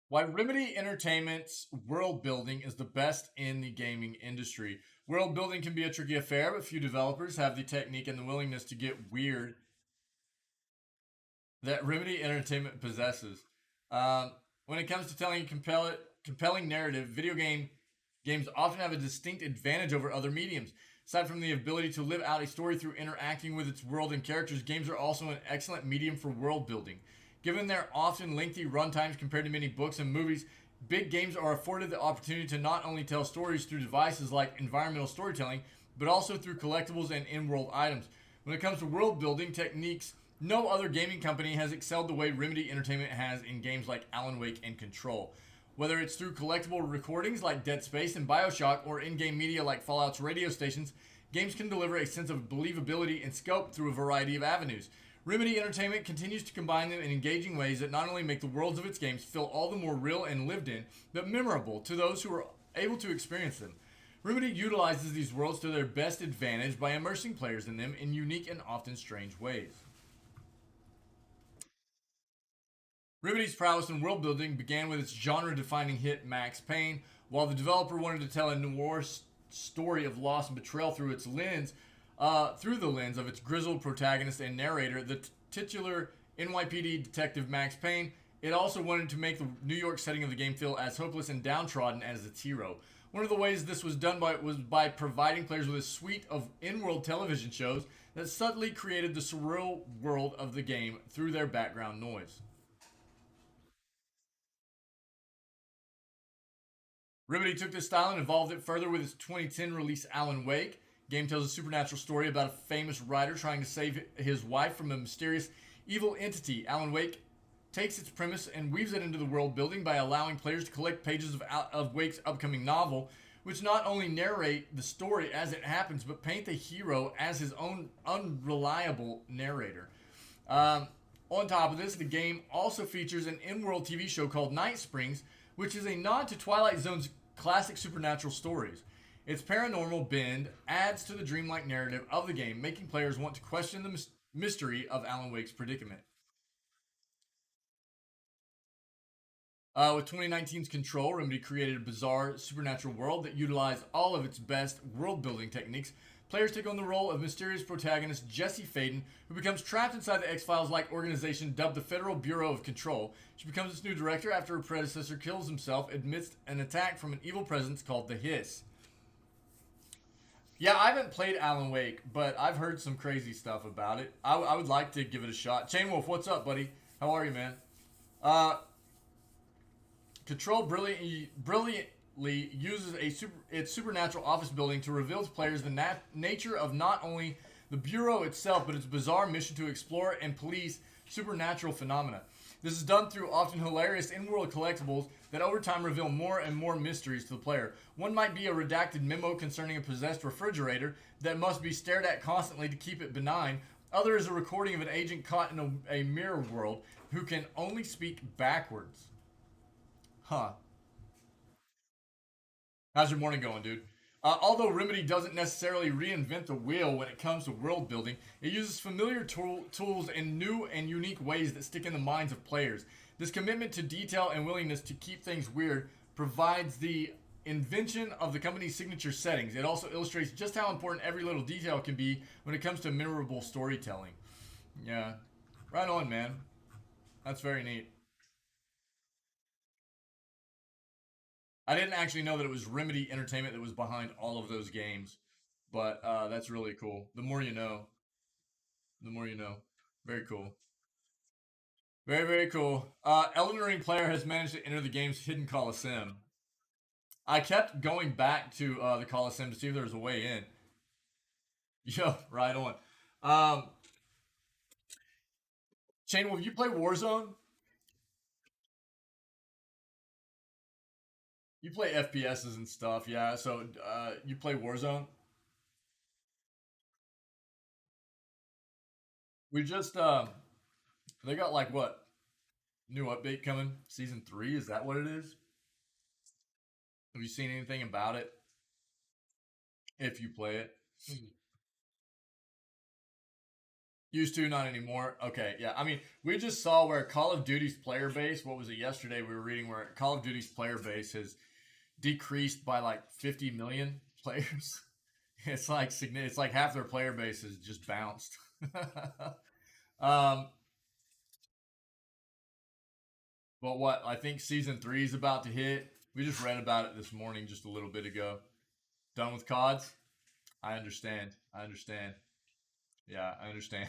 Why Remedy Entertainment's world building is the best in the gaming industry. World building can be a tricky affair, but few developers have the technique and the willingness to get weird that Remedy Entertainment possesses. When it comes to telling a compelling narrative, games often have a distinct advantage over other mediums. Aside from the ability to live out a story through interacting with its world and characters, games are also an excellent medium for world building. Given their often lengthy runtimes compared to many books and movies, big games are afforded the opportunity to not only tell stories through devices like environmental storytelling, but also through collectibles and in-world items. When it comes to world building techniques, no other gaming company has excelled the way Remedy Entertainment has in games like Alan Wake and Control. Whether it's through collectible recordings like Dead Space and Bioshock or in-game media like Fallout's radio stations, games can deliver a sense of believability and scope through a variety of avenues. Remedy Entertainment continues to combine them in engaging ways that not only make the worlds of its games feel all the more real and lived in, but memorable to those who are able to experience them. Remedy utilizes these worlds to their best advantage by immersing players in them in unique and often strange ways. Remedy's prowess in world building began with its genre-defining hit Max Payne. While the developer wanted to tell a noir story of loss and betrayal through the lens of its grizzled protagonist and narrator, the titular NYPD detective Max Payne, it also wanted to make the New York setting of the game feel as hopeless and downtrodden as its hero. One of the ways this was done was by providing players with a suite of in-world television shows that subtly created the surreal world of the game through their background noise. Remedy took this style and evolved it further with its 2010 release Alan Wake. The game tells a supernatural story about a famous writer trying to save his wife from a mysterious evil entity. Alan Wake takes its premise and weaves it into the world building by allowing players to collect pages of Wake's upcoming novel, which not only narrate the story as it happens, but paint the hero as his own unreliable narrator. On top of this, the game also features an in-world TV show called Night Springs, which is a nod to Twilight Zone's classic supernatural stories. Its paranormal bend adds to the dreamlike narrative of the game, making players want to question the mystery of Alan Wake's predicament. With 2019's Control, Remedy created a bizarre supernatural world that utilized all of its best world building techniques, players take on the role of mysterious protagonist Jesse Faden, who becomes trapped inside the X-Files-like organization dubbed the Federal Bureau of Control. She becomes its new director after her predecessor kills himself amidst an attack from an evil presence called the Hiss. Yeah, I haven't played Alan Wake, but I've heard some crazy stuff about it. I would like to give it a shot. Chain Wolf, what's up, buddy? How are you, man? Uh, Control brilliantly uses its supernatural office building to reveal to players the nature of not only the Bureau itself, but its bizarre mission to explore and police supernatural phenomena. This is done through often hilarious in-world collectibles that over time reveal more and more mysteries to the player. One might be a redacted memo concerning a possessed refrigerator that must be stared at constantly to keep it benign. Other is a recording of an agent caught in a mirror world who can only speak backwards. Huh. How's your morning going, dude? Although Remedy doesn't necessarily reinvent the wheel when it comes to world building, it uses familiar tools in new and unique ways that stick in the minds of players. This commitment to detail and willingness to keep things weird provides the invention of the company's signature settings. It also illustrates just how important every little detail can be when it comes to memorable storytelling. Yeah. Right on, man. That's very neat. I didn't actually know that it was Remedy Entertainment that was behind all of those games, but that's really cool. The more you know, the more you know. Very cool. Very, very cool. Elden Ring player has managed to enter the game's hidden Coliseum. I kept going back to the Coliseum to see if there was a way in. Yo, right on. Um, Chain Wolf, you play Warzone? You play FPSs and stuff, yeah. So you play Warzone? We just they got like what new update coming? Season 3? Is that what it is? Have you seen anything about it? If you play it, used to, not anymore. Okay, yeah. I mean, we just saw where Call of Duty's player base. What was it yesterday? We were reading where Call of Duty's player base has decreased by like 50 million players. It's like half their player base has just bounced. um, but what I think season 3 is about to hit. We just read about it this morning, just a little bit ago. Done with CODs. I understand. I understand. Yeah, I understand.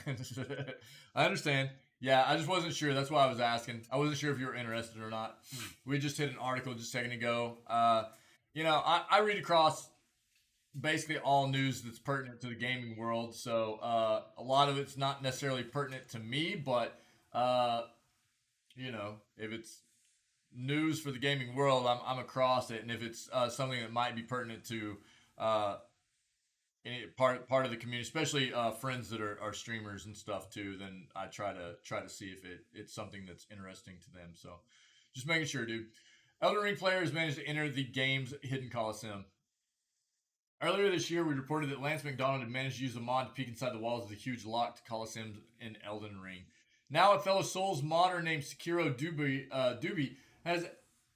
I understand. Yeah, I just wasn't sure. That's why I was asking. I wasn't sure if you were interested or not. We just hit an article just a second ago. I read across basically all news that's pertinent to the gaming world. So a lot of it's not necessarily pertinent to me, but if it's news for the gaming world, I'm across it, and if it's something that might be pertinent to uh, part of the community, especially friends that are streamers and stuff too, then I try to see if it's something that's interesting to them. So just making sure, dude. Elden Ring players managed to enter the game's hidden Coliseum. Earlier this year, we reported that Lance McDonald had managed to use a mod to peek inside the walls of the huge locked Coliseums in Elden Ring. Now, a fellow Souls modder named Sekiro Duby has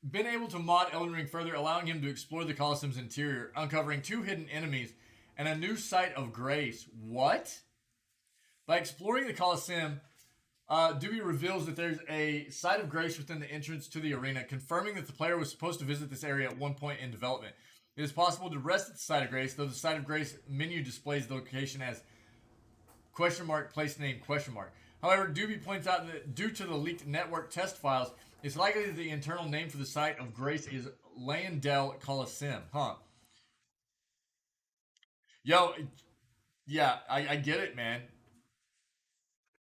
been able to mod Elden Ring further, allowing him to explore the Coliseum's interior, uncovering 2 hidden enemies and a new site of grace. What? By exploring the Coliseum, Dewey reveals that there's a site of grace within the entrance to the arena, confirming that the player was supposed to visit this area at one point in development. It is possible to rest at the site of grace, though the site of grace menu displays the location as question mark place name question mark. However, Doobie points out that due to the leaked network test files, it's likely that the internal name for the site of grace is Layandell Coliseum. Huh. Yo, yeah, I get it, man.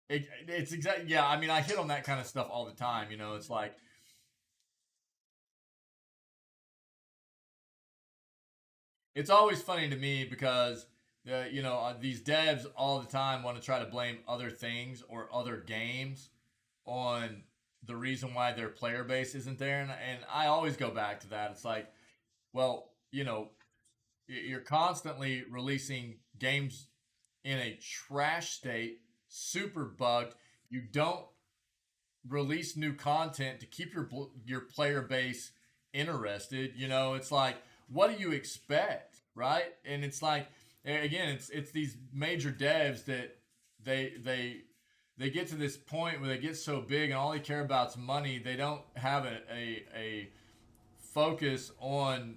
It's exactly, yeah. I mean, I hit on that kind of stuff all the time. It's like it's always funny to me because these devs all the time want to try to blame other things or other games on the reason why their player base isn't there, and I always go back to that. It's like, well, you're constantly releasing games in a trash state, super bugged. You don't release new content to keep your player base interested. It's like, what do you expect, right? And it's like again, it's these major devs that they they they get to this point where they get so big and all they care about is money. They don't have a focus on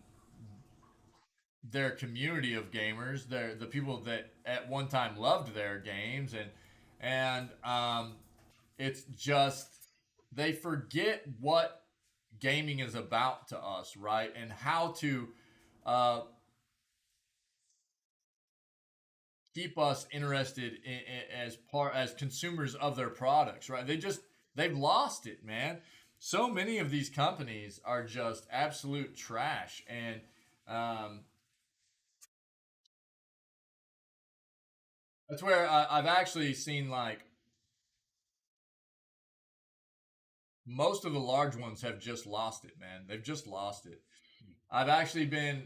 their community of gamers, the people that at one time loved their games, and it's just they forget what gaming is about to us, right? And how to uh, keep us interested as part as consumers of their products, right? They've lost it, man. So many of these companies are just absolute trash, and um, that's where I've actually seen like most of the large ones have just lost it, man. They've just lost it. I've actually been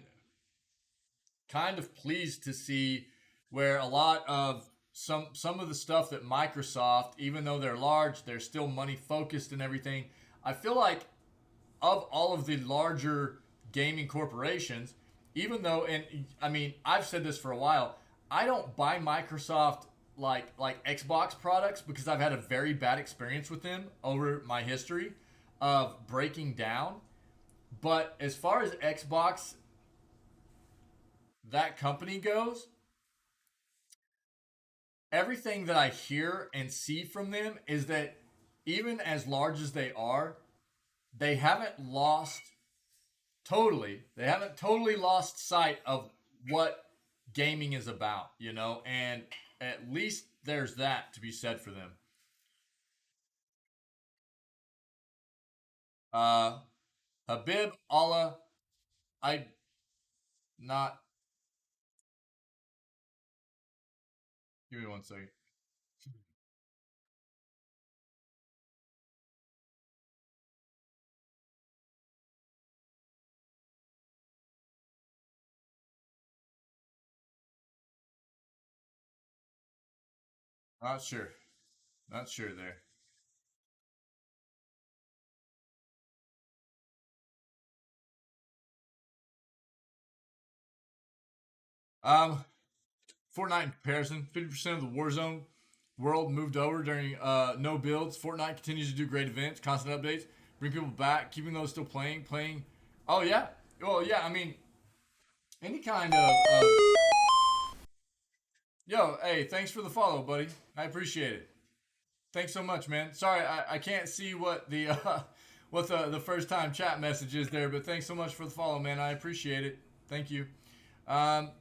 kind of pleased to see where a lot of some of the stuff that Microsoft, even though they're large, they're still money focused and everything. I feel like of all of the larger gaming corporations, even though, and I mean, I've said this for a while, I don't buy Microsoft like Xbox products because I've had a very bad experience with them over my history of breaking down. But as far as Xbox, that company goes, everything that I hear and see from them is that even as large as they are, they haven't lost they haven't totally lost sight of what gaming is about, and at least there's that to be said for them. Uh, Habib Allah, I not, give me one second. Not sure. Not sure there. Um, Fortnite in comparison, 50% of the Warzone world moved over during no builds. Fortnite continues to do great events, constant updates, bring people back, keeping those still playing. Oh yeah, well yeah. I mean, any kind of yo, hey, thanks for the follow, buddy. I appreciate it. Thanks so much, man. Sorry, I can't see what the what the first time chat message is there, but thanks so much for the follow, man. I appreciate it. Thank you. Um,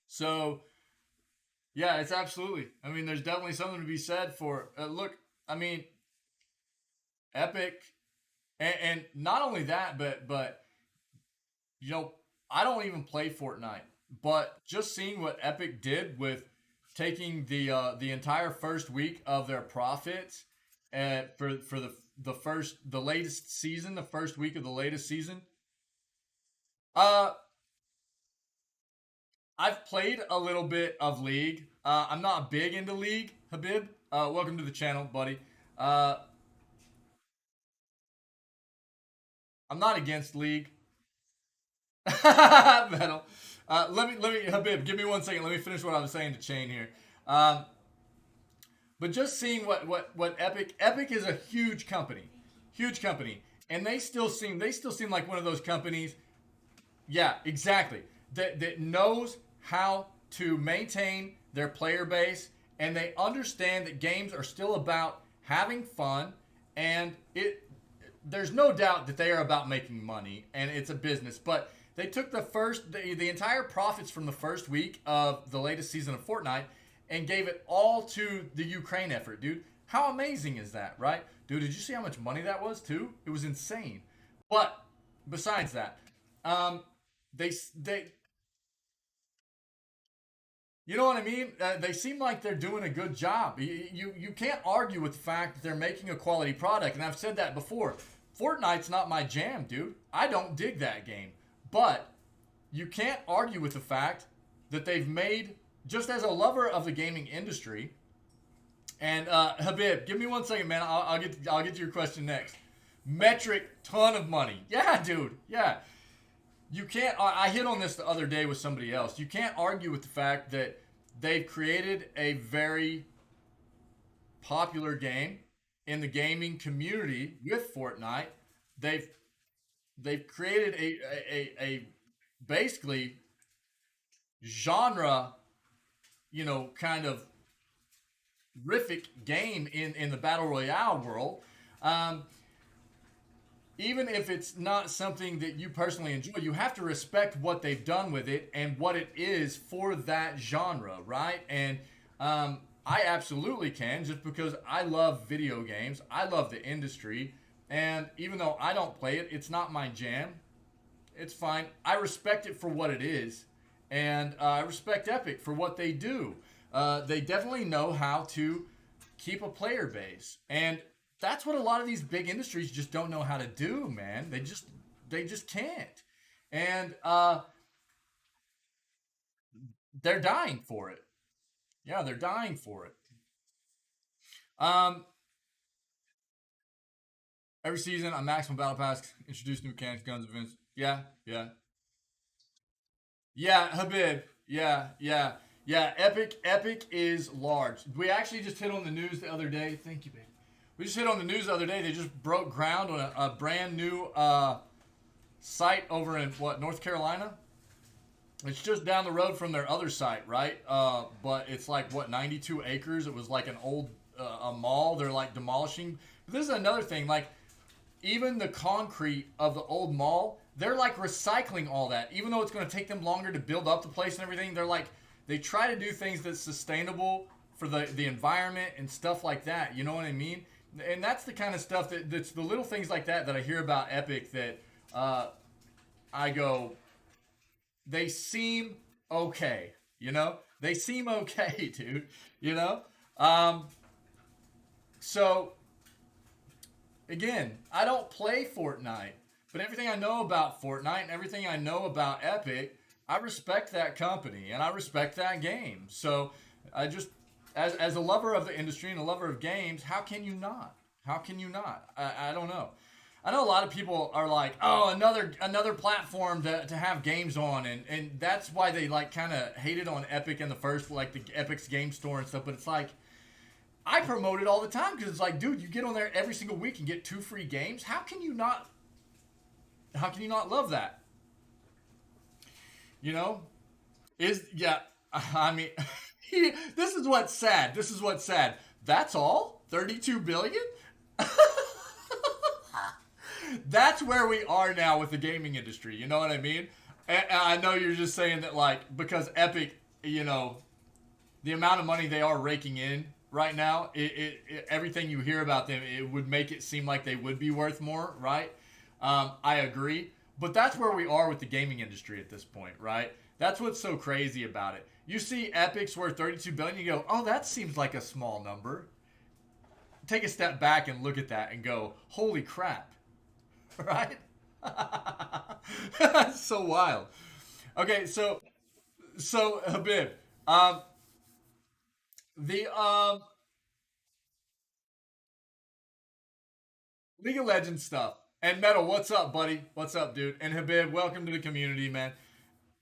so yeah, it's absolutely. I mean, there's definitely something to be said for. Look, I mean, Epic, and not only that, but you know, I don't even play Fortnite, but just seeing what Epic did with taking the entire first week of their profits for the latest season, the first week of the latest season. Uh, I've played a little bit of League. I'm not big into League, Habib. Welcome to the channel, buddy. Uh, I'm not against League. Metal. Let me, Habib, give me one second. Let me finish what I was saying to Chain here. Um, but just seeing what Epic is a huge company, and they still seem like one of those companies. Yeah, exactly. That knows how to maintain their player base, and they understand that games are still about having fun, and it there's no doubt that they are about making money and it's a business, but they took the entire profits from the first week of the latest season of Fortnite and gave it all to the Ukraine effort, dude. How amazing is that, right? Dude, did you see how much money that was too? It was insane. But besides that, um, they you know what I mean? They seem like they're doing a good job. You can't argue with the fact that they're making a quality product, and I've said that before. Fortnite's not my jam, dude. I don't dig that game, but you can't argue with the fact that they've made, just as a lover of the gaming industry. And Habib, give me one second, man. I'll get to your question next. Metric, ton of money. Yeah, dude. Yeah. you can't. I hit on this the other day with somebody else. You can't argue with the fact that they've created a very popular game in the gaming community with Fortnite. They've they've created a basically genre, kind of rific game in the battle royale world. Um, Even if it's not something that you personally enjoy, you have to respect what they've done with it and what it is for that genre, right? And I absolutely can, just because I love video games. I love the industry. And even though I don't play it, it's not my jam. It's fine. I respect it for what it is. And I respect Epic for what they do. They definitely know how to keep a player base. And that's what a lot of these big industries just don't know how to do, man. They just can't. And they're dying for it. Yeah, they're dying for it. Um, every season on Maximum Battle Pass, introduce new mechanics, guns, events. Yeah, yeah. Yeah, Habib. Yeah, yeah. Yeah, Epic is large. We actually just hit on the news the other day. Thank you, babe. We just hit on the news the other day. They just broke ground on a brand new site over in North Carolina. It's just down the road from their other site, right? But it's like 92 acres. It was like an old a mall. They're like demolishing. But this is another thing. Like even the concrete of the old mall, they're like recycling all that. Even though it's going to take them longer to build up the place and everything, they try to do things that's sustainable for the environment and stuff like that. You know what I mean? And that's the kind of stuff that's the little things like that I hear about Epic that I go, they seem okay. They seem okay, dude. You know. Um, so again, I don't play Fortnite, but everything I know about Fortnite and everything I know about Epic, I respect that company and I respect that game. So I just, as a lover of the industry and a lover of games, how can you not? How can you not? I don't know. I know a lot of people are like, oh, another platform to have games on, and that's why they like kind of hated on Epic in the first, like the Epic's game store and stuff. But it's like I promote it all the time because it's like, dude, you get on there every single week and get 2 free games. How can you not? How can you not love that? You know, is yeah. I mean, this is what's sad. This is what's sad. That's all. 32 billion. That's where we are now with the gaming industry. You know what I mean? And I know you're just saying that, like, because Epic, the amount of money they are raking in right now, everything you hear about them, it would make it seem like they would be worth more, right? I agree. But that's where we are with the gaming industry at this point, right? That's what's so crazy about it. You see Epic's worth 32 billion, you go, oh, that seems like a small number. Take a step back and look at that and go, holy crap. Right? That's so wild. Okay, so Habib, um, the League of Legends stuff and Metal. What's up, buddy? What's up, dude? And Habib, welcome to the community, man.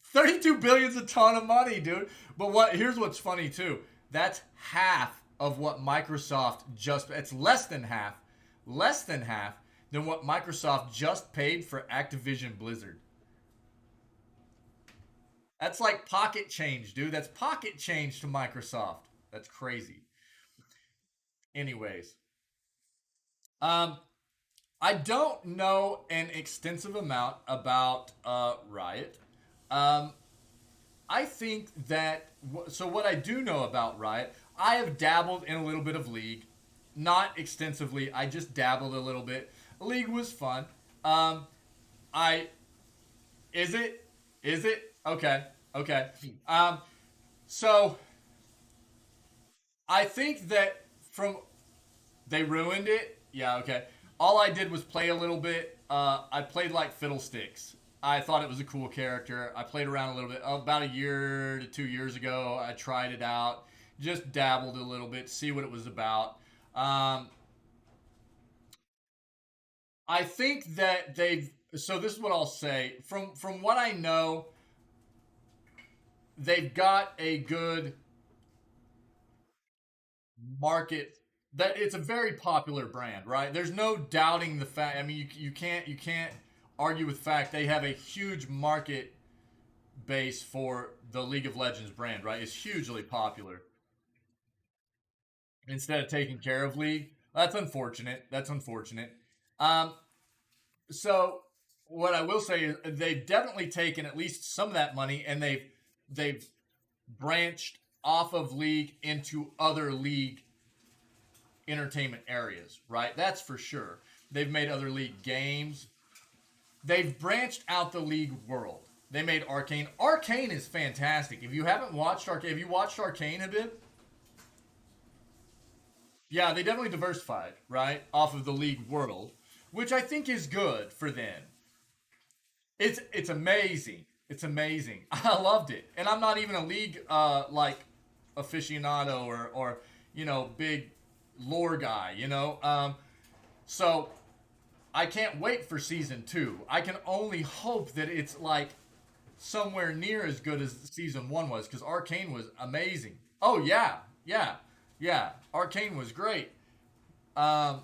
32 billion is a ton of money, dude. But here's what's funny too. That's half of what Microsoft just, it's less than half than what Microsoft just paid for Activision Blizzard. That's like pocket change, dude. That's pocket change to Microsoft. That's crazy. Anyways, um, I don't know an extensive amount about Riot. Um, I think that so what I do know about Riot, I have dabbled in a little bit of League, not extensively. I just dabbled a little bit. League was fun. Um, I is it is it okay, okay. So I think that from they ruined it. Yeah, okay. All I did was play a little bit. I played like Fiddlesticks. I thought it was a cool character. I played around a little bit. About a year to 2 years ago, I tried it out. Just dabbled a little bit, see what it was about. Um, I think that they've So this is what I'll say. From what I know, they've got a good market. That it's a very popular brand, right? There's no doubting the fact. I mean, you can't argue with the fact they have a huge market base for the League of Legends brand, right? It's hugely popular. Instead of taking care of League, that's unfortunate. That's unfortunate. Um, so what I will say is they've definitely taken at least some of that money and they've branched off of League into other League entertainment areas, right? That's for sure. They've made other League games. They've branched out the League world. They made Arcane. Arcane is fantastic. If you haven't watched Arcane, have you watched Arcane, Habib? Yeah, they definitely diversified, right? Off of the League world, which I think is good for them. It's amazing. It's amazing. I loved it, and I'm not even a League like aficionado or big lore guy. So I can't wait for season two. I can only hope that it's like somewhere near as good as season one was because Arcane was amazing. Oh yeah, yeah, yeah. Arcane was great. Um,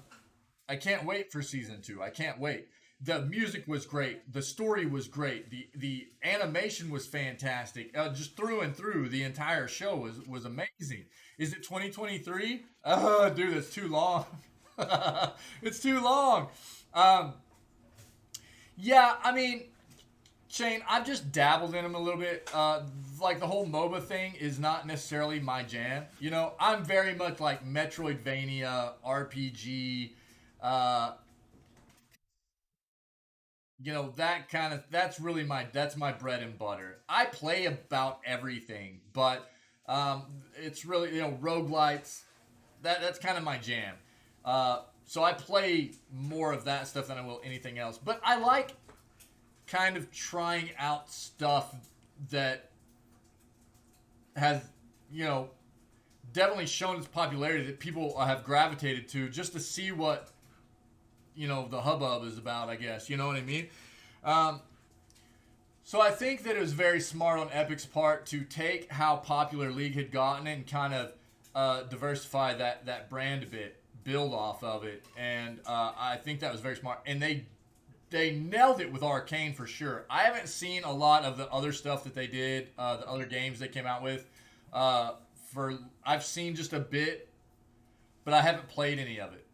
I can't wait for season two. I can't wait. The music was great. The story was great. The animation was fantastic. Just through and through, the entire show was amazing. Is it 2023? Oh, dude, it's too long. It's too long. Um, yeah, I mean, Shane, I've just dabbled in them a little bit. Like the whole MOBA thing is not necessarily my jam. I'm very much like Metroidvania, RPG, uh, that kind of that's my bread and butter. I play about everything, but it's really roguelites. That's kind of my jam. So I play more of that stuff than I will anything else. But I like kind of trying out stuff that has you know definitely shown its popularity that people have gravitated to just to see what the hubbub is about. I guess you know what I mean. Um, so I think that it was very smart on Epic's part to take how popular League had gotten and kind of diversify that brand a bit, build off of it, and I think that was very smart. And they nailed it with Arcane for sure. I haven't seen a lot of the other stuff that they did, the other games they came out with. Uh, for I've seen just a bit, but I haven't played any of it.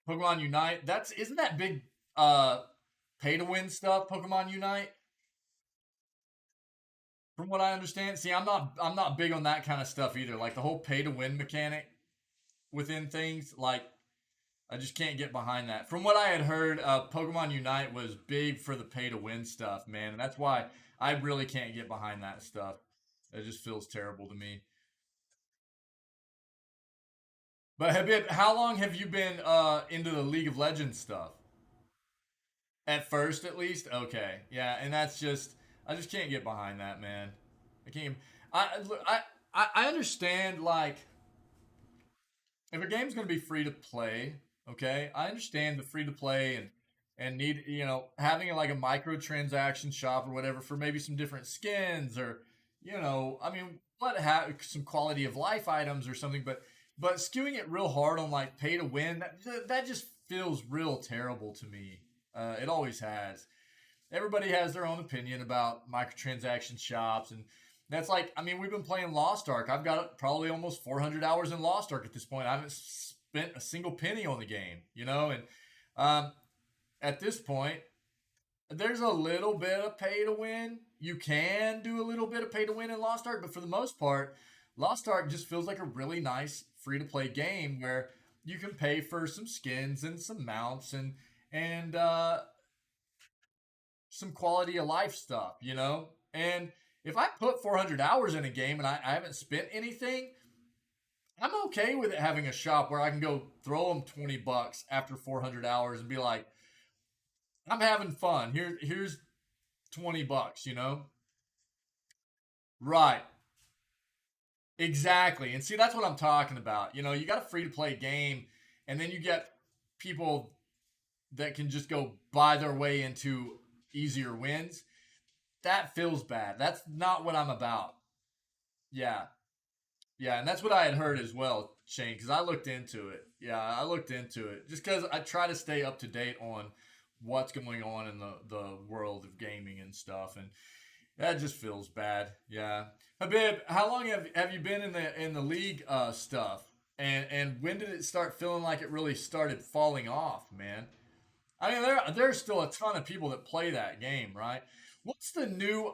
Pokemon Unite. That's isn't that big pay to win stuff, Pokemon Unite? From what I understand. See, I'm not big on that kind of stuff either. Like the whole pay to win mechanic within things, like I just can't get behind that. From what I had heard, Pokemon Unite was big for the pay to win stuff, man. And that's why I really can't get behind that stuff. It just feels terrible to me. But Habib, how long have you been into the League of Legends stuff? At first, at least. Okay, yeah, and that's just I just can't get behind that, man. I can't. I understand like if a game's gonna be free to play, okay, I understand the free to play and need having like a microtransaction shop or whatever for maybe some different skins or I mean what have some quality of life items or something, but skewing it real hard on like pay to win that just feels real terrible to me. It always has. Everybody has their own opinion about microtransaction shops and that's like I mean we've been playing Lost Ark. I've got probably almost 400 hours in Lost Ark at this point. I haven't spent a single penny on the game, and um, at this point there's a little bit of pay to win. You can do a little bit of pay to win in Lost Ark, but for the most part, Lost Ark just feels like a really nice free to play game where you can pay for some skins and some mounts and some quality of life stuff, And if I put 400 hours in a game and I haven't spent anything, I'm okay with it having a shop where I can go throw them $20 after 400 hours and be like, I'm having fun. Here's $20. Right. Exactly. And see, that's what I'm talking about. You got a free to play game, and then you get people that can just go buy their way into easier wins. That feels bad. That's not what I'm about. Yeah. Yeah, and that's what I had heard as well, Shane, because I looked into it. Yeah, I looked into it. Just because I try to stay up to date on what's going on in the world of gaming and stuff. And that just feels bad. Yeah. Habib, how long have you been in the league stuff? And when did it start feeling like it really started falling off, man? I mean, there's still a ton of people that play that game, right? What's the new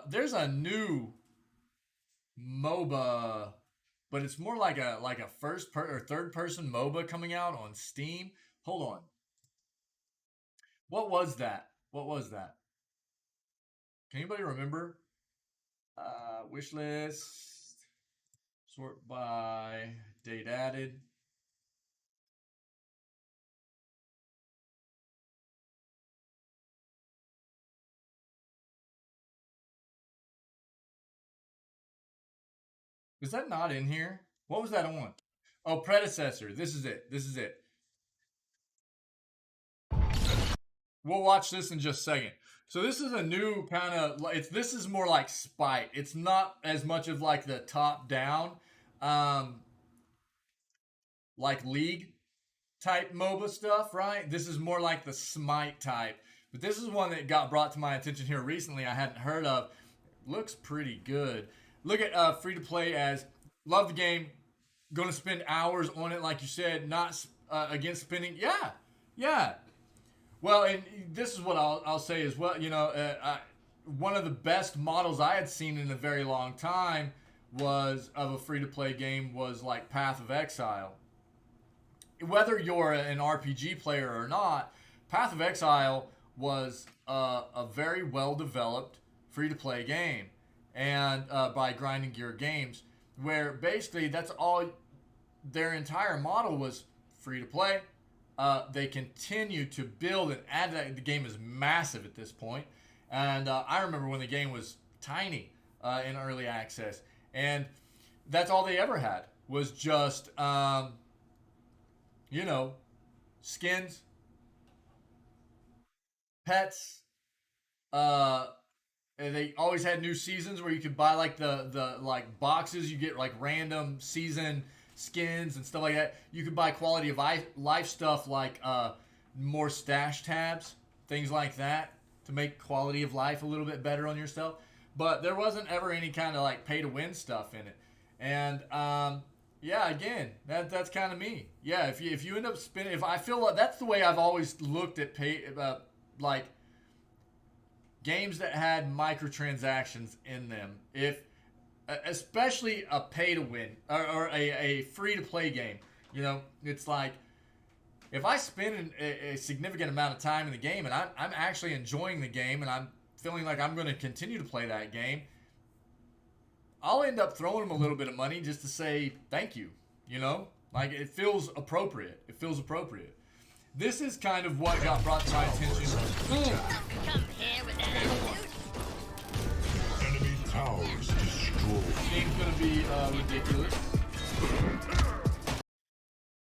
there's a new MOBA, but it's more like a or third person MOBA coming out on Steam. Hold on. What was that? What was that? Can anybody remember? Wish list. Sort by date added. Is that not in here? What was that on? Oh, predecessor. This is it. This is it. We'll watch this in just a second. So this is a new kind of. This is more like Spite. It's not as much of like the top down, like League type MOBA stuff, right? This is more like the Smite type. But this is one that got brought to my attention here recently. I hadn't heard of. Looks pretty good. Look at free to play as love the game. Going to spend hours on it, like you said. Not against spending. Yeah, yeah. Well, and this is what I'll say as well. You know, one of the best models I had seen in a very long time was of a free to play game was like Path of Exile. Whether you're an RPG player or not, Path of Exile was a very well developed free to play game, and by Grinding Gear Games, where basically that's all their entire model was free to play. They continue to build and add to that. The game is massive at this point. And I remember when the game was tiny in early access. And that's all they ever had was just, you know, skins, pets. And they always had new seasons where you could buy like the like boxes. You get like random season skins and stuff like that. You could buy quality of life stuff like more stash tabs, things like that, to make quality of life a little bit better on yourself. But there wasn't ever any kind of like pay to win stuff in it. And yeah, again, that's kind of me. Yeah, if you end up spending, if I feel like that's the way I've always looked at like games that had microtransactions in them. If especially a pay to win or a free to play game, you know, it's like if I spend a significant amount of time in the game and I'm actually enjoying the game and I'm feeling like I'm going to continue to play that game, I'll end up throwing them a little bit of money just to say thank you. You know, like it feels appropriate. It feels appropriate. This is kind of what got brought to my attention. Come here with that attitude. Enemy towers destroyed. This game's gonna be ridiculous.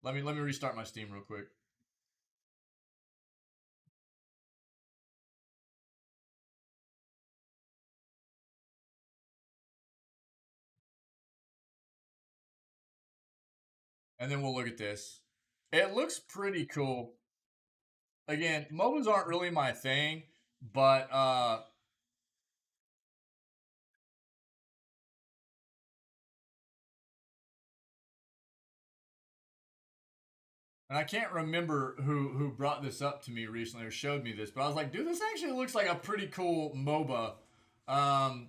Let me restart my Steam real quick. And then we'll look at this. It looks pretty cool. Again, MOBAs aren't really my thing, but and I can't remember who brought this up to me recently or showed me this, but I was like, dude, this actually looks like a pretty cool MOBA. I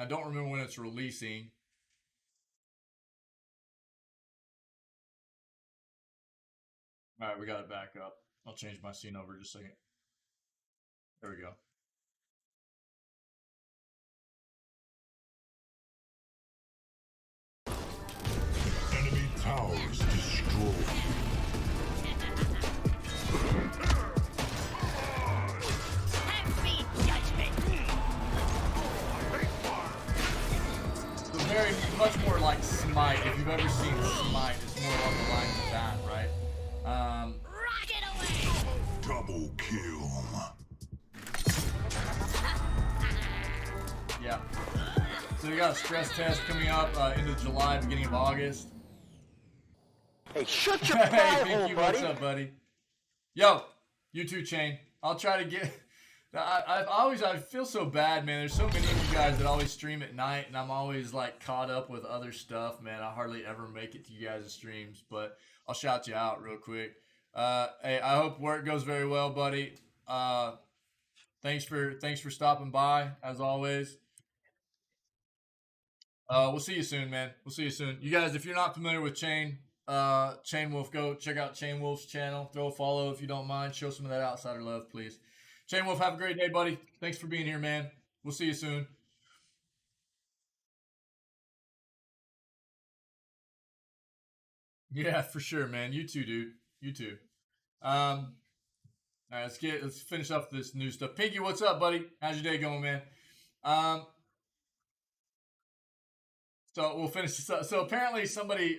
don't remember when it's releasing. All right, we got it back up. I'll change my scene over just a second. There we go. Enemy towers destroyed. Happy judgment. So very much more like Smite. If you've ever seen Smite, it's more along the lines of that, right? Rocket away. Yeah. So we got a stress test coming up end of July, beginning of August. Hey, shut your Hey, pie Pinky, hole, what's buddy. up, buddy? Yo, you too, Chain. I'll try to get. I feel so bad, man. There's so many of you guys that always stream at night, and I'm always like caught up with other stuff, man. I hardly ever make it to you guys' streams, but I'll shout you out real quick. Hey, I hope work goes very well, buddy. Thanks for stopping by as always. We'll see you soon, man. We'll see you soon. You guys, if you're not familiar with Chain Wolf, go check out Chain Wolf's channel. Throw a follow if you don't mind. Show some of that outsider love, please. Chain Wolf, have a great day, buddy. Thanks for being here, man. We'll see you soon. Yeah, for sure, man. You too, dude. You too. All right, let's finish up this new stuff. Pinky, what's up, buddy? How's your day going, man? So we'll finish this up. So apparently somebody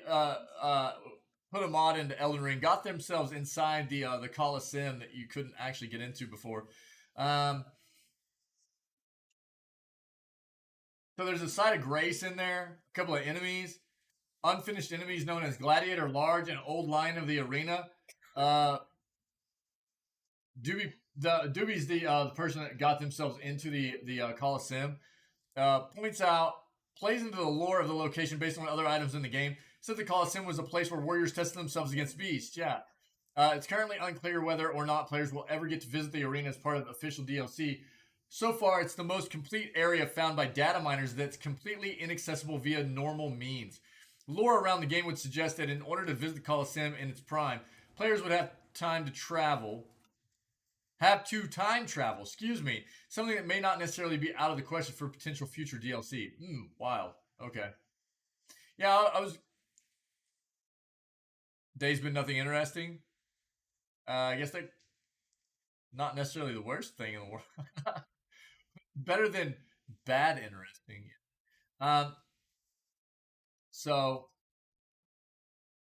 put a mod into Elden Ring, got themselves inside the Coliseum that you couldn't actually get into before. So there's a site of grace in there, a couple of enemies, unfinished enemies known as Gladiator Large and Old Lion of the Arena. Doobie's the person that got themselves into the Coliseum. Points out, plays into the lore of the location based on other items in the game. Said the Coliseum was a place where warriors tested themselves against beasts. Yeah. It's currently unclear whether or not players will ever get to visit the arena as part of the official DLC. So far, it's the most complete area found by data miners that's completely inaccessible via normal means. Lore around the game would suggest that in order to visit the Coliseum in its prime, players would have time to time travel, something that may not necessarily be out of the question for potential future DLC. Wild. Okay. Yeah, Day's been nothing interesting. I guess that not necessarily the worst thing in the world. Better than bad interesting. So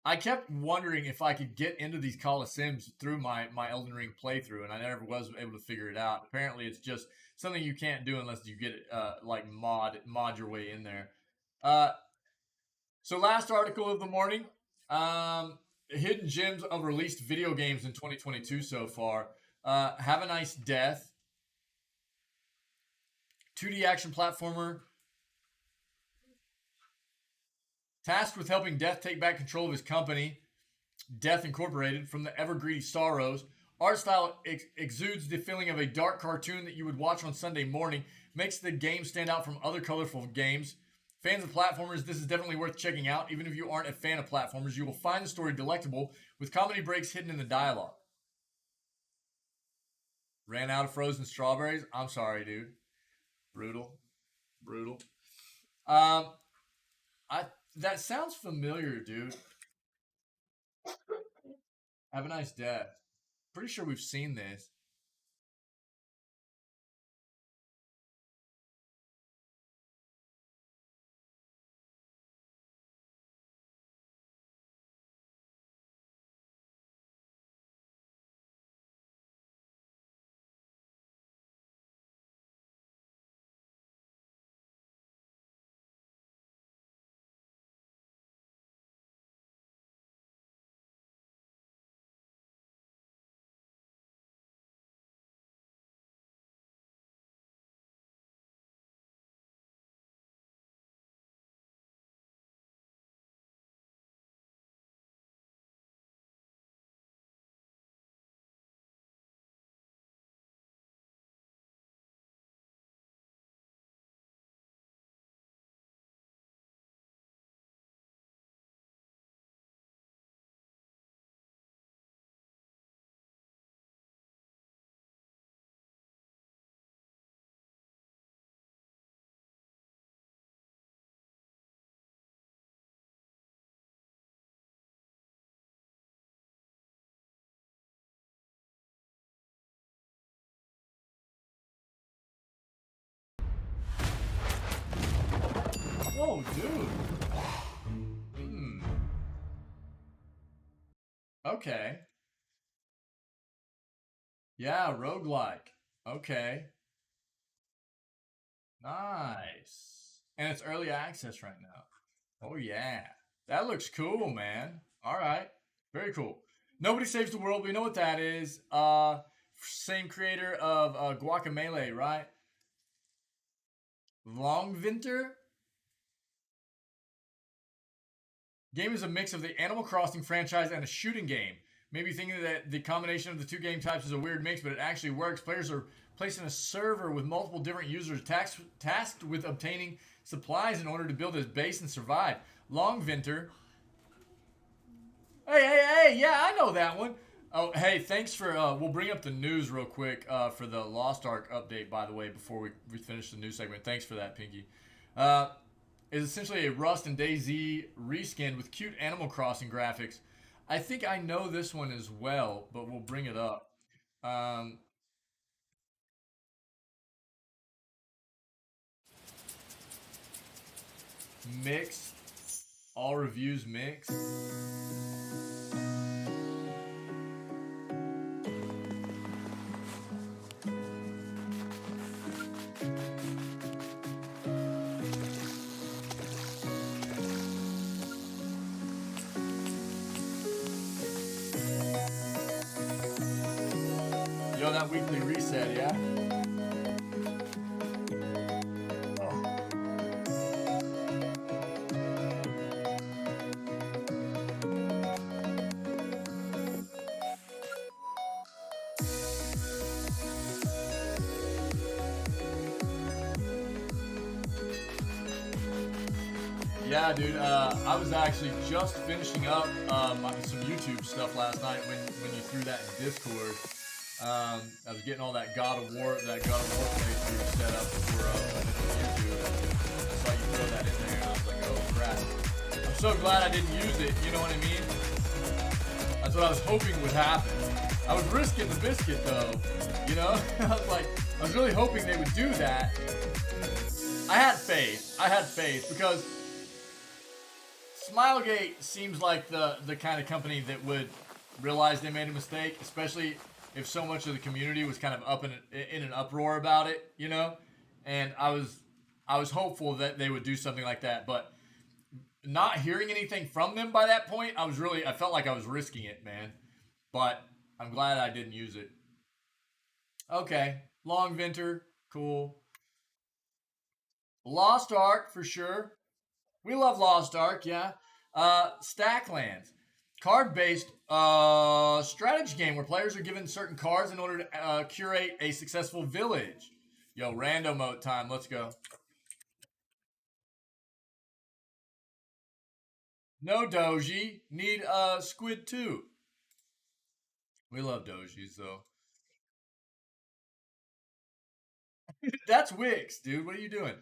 I kept wondering if I could get into these Coliseums through my Elden Ring playthrough, and I never was able to figure it out. Apparently, it's just something you can't do unless you get it like mod your way in there. So last article of the morning, hidden gems of released video games in 2022 so far. Have a Nice Death, 2D action platformer, tasked with helping Death take back control of his company, Death Incorporated, from the ever-greedy Sorrows. Art style exudes the feeling of a dark cartoon that you would watch on Sunday morning, makes the game stand out from other colorful games. Fans of platformers, this is definitely worth checking out. Even if you aren't a fan of platformers, you will find the story delectable, with comedy breaks hidden in the dialogue. Ran out of frozen strawberries? I'm sorry, dude. Brutal. That sounds familiar, dude. Have a Nice Death. Pretty sure we've seen this. Oh, dude. Okay. Yeah, roguelike. Okay. Nice. And it's early access right now. Oh yeah. That looks cool, man. All right. Very cool. Nobody Saves the World. We know what that is. Same creator of Guacamelee, right? Longvinter? Game is a mix of the Animal Crossing franchise and a shooting game. Maybe thinking that the combination of the two game types is a weird mix, but it actually works. Players are placed in a server with multiple different users tasked with obtaining supplies in order to build his base and survive. Longvinter. Hey, yeah, I know that one. Oh, hey, thanks for, we'll bring up the news real quick for the Lost Ark update, by the way, before we finish the news segment. Thanks for that, Pinky. Is essentially a Rust and DayZ reskin with cute Animal Crossing graphics. I think I know this one as well, but we'll bring it up. Mixed. All reviews mixed. Yo, that weekly reset, yeah? Yeah, dude. I was actually just finishing up some YouTube stuff last night when you threw that in Discord. I was getting all that God of War playthrough set up for YouTube. I saw you throw that in there, and I was like, oh crap. I'm so glad I didn't use it. You know what I mean? That's what I was hoping would happen. I was risking the biscuit though. You know? I was really hoping they would do that. I had faith because Smilegate seems like the kind of company that would realize they made a mistake, especially if so much of the community was kind of up in an uproar about it, you know? And I was hopeful that they would do something like that, but not hearing anything from them by that point, I felt like I was risking it, man. But I'm glad I didn't use it. Okay, Longvinter, cool. Lost Ark for sure. We love Lost Ark, yeah. Stacklands. Card-based strategy game where players are given certain cards in order to curate a successful village. Yo, rando mode time. Let's go. No Doji. Need Squid 2. We love Dojis, though. That's Wix, dude. What are you doing?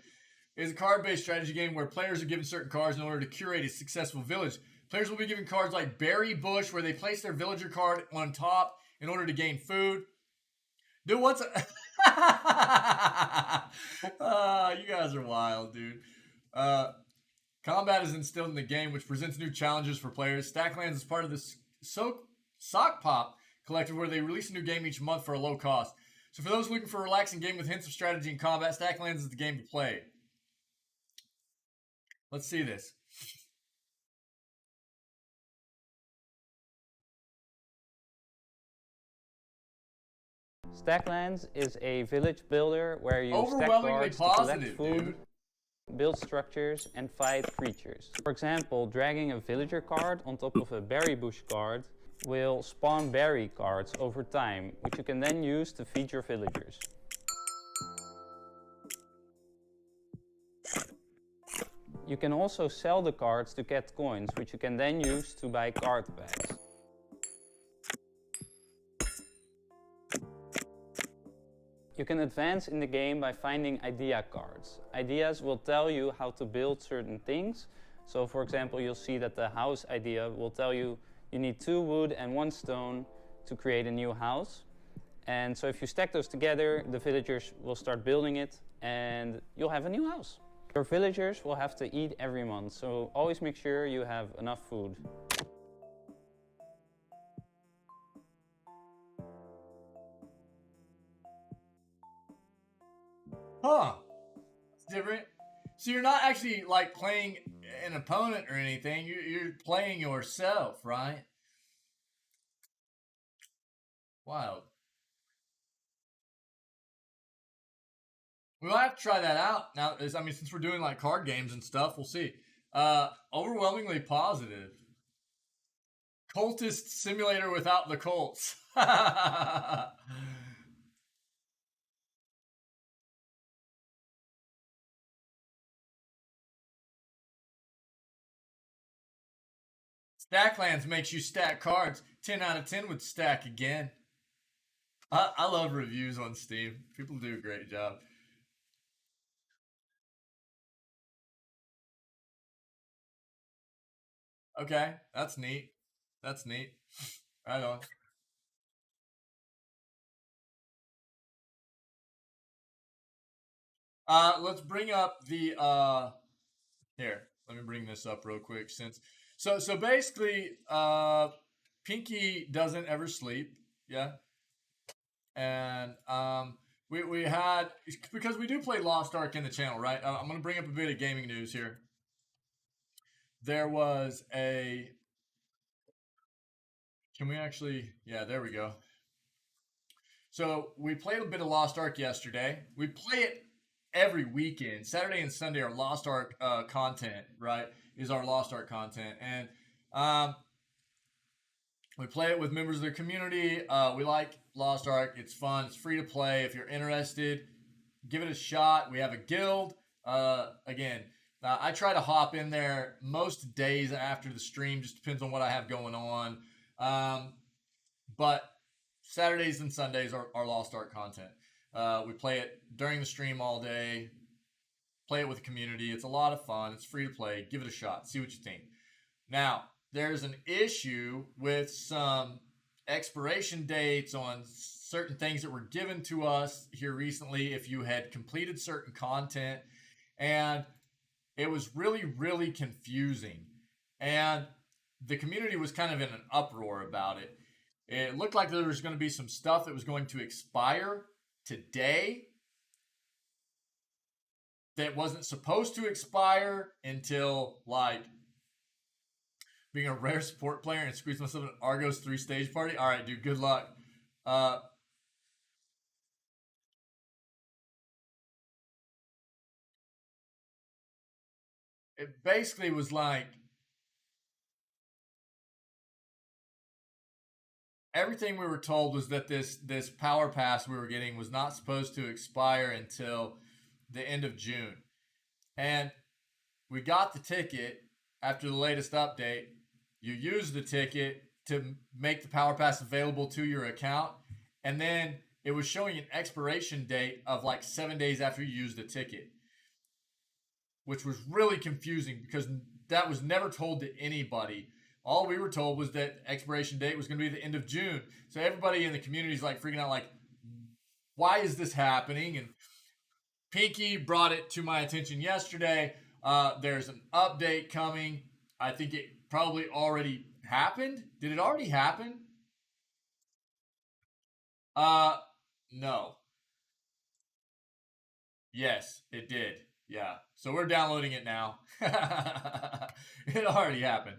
It's a card-based strategy game where players are given certain cards in order to curate a successful village. Players will be given cards like Berry Bush, where they place their villager card on top in order to gain food. Dude, what's you guys are wild, dude. Combat is instilled in the game, which presents new challenges for players. Stacklands is part of the Sock Pop collective, where they release a new game each month for a low cost. So for those looking for a relaxing game with hints of strategy and combat, Stacklands is the game to play. Let's see this. Stacklands is a village builder where you stack Overwhelmingly cards to collect positive, food, dude. build structures, and fight creatures. For example, dragging a villager card on top of a berry bush card will spawn berry cards over time, which you can then use to feed your villagers. You can also sell the cards to get coins, which you can then use to buy card packs. You can advance in the game by finding idea cards. Ideas will tell you how to build certain things. So for example, you'll see that the house idea will tell you you need 2 wood and 1 stone to create a new house. And so if you stack those together, the villagers will start building it and you'll have a new house. Your villagers will have to eat every month, so always make sure you have enough food. Huh. It's different. So you're not actually like playing an opponent or anything. You're playing yourself, right? Wild. We'll have to try that out. Now, I mean, since we're doing like card games and stuff, we'll see. Overwhelmingly positive. Cultist simulator without the Colts. Stacklands makes you stack cards. 10 out of 10 would stack again. I love reviews on Steam. People do a great job. Okay, that's neat. That's neat. Right on. Let's bring up the here. Let me bring this up real quick since so basically Pinky doesn't ever sleep, yeah. And we had, because we do play Lost Ark in the channel, right? I'm gonna bring up a bit of gaming news here. There was a, can we actually, yeah, there we go. So we played a bit of Lost Ark yesterday. We play it every weekend. Saturday and Sunday are Lost Ark content, right? Is our Lost Ark content. And we play it with members of the community. We like Lost Ark. It's fun. It's free to play. If you're interested, give it a shot. We have a guild. Again, I try to hop in there most days after the stream. Just depends on what I have going on. But Saturdays and Sundays are Lost Ark content. We play it during the stream all day. Play it with the community. It's a lot of fun. It's free to play. Give it a shot. See what you think. Now, there's an issue with some expiration dates on certain things that were given to us here recently if you had completed certain content. And it was really, really confusing. And the community was kind of in an uproar about it. It looked like there was going to be some stuff that was going to expire today that wasn't supposed to expire until, like, being a rare support player and squeeze myself in Argo's 3-stage party. All right, dude, good luck. It basically was like, everything we were told was that this power pass we were getting was not supposed to expire until the end of June. And we got the ticket after the latest update. You use the ticket to make the power pass available to your account, and then it was showing an expiration date of like 7 days after you used the ticket, which was really confusing because that was never told to anybody. All we were told was that expiration date was going to be the end of June. So everybody in the community is like freaking out, like, why is this happening? And Pinky brought it to my attention yesterday. There's an update coming. I think it probably already happened. Did it already happen? No. Yes, it did. Yeah. So we're downloading it now. It already happened.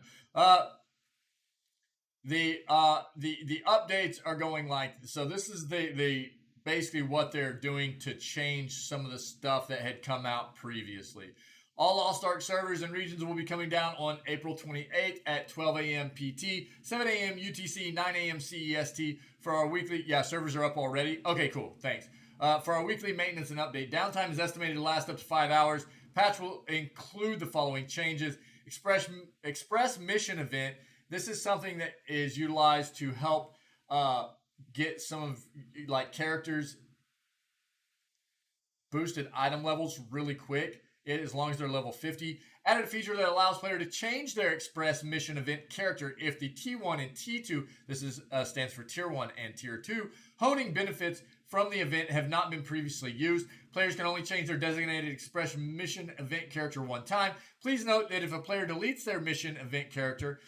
The updates are going like, so this is the basically what they're doing to change some of the stuff that had come out previously. All Lost Ark servers and regions will be coming down on April 28th at 12 a.m. PT, 7 a.m. UTC, 9 a.m. CEST for our weekly. Yeah, servers are up already. Okay, cool. Thanks. For our weekly maintenance and update, downtime is estimated to last up to 5 hours. Patch will include the following changes. Express mission event. This is something that is utilized to help get some of like characters boosted item levels really quick, as long as they're level 50. Added a feature that allows player to change their express mission event character if the T1 and T2, this is stands for Tier 1 and Tier 2, honing benefits from the event have not been previously used. Players can only change their designated express mission event character one time. Please note that if a player deletes their mission event character,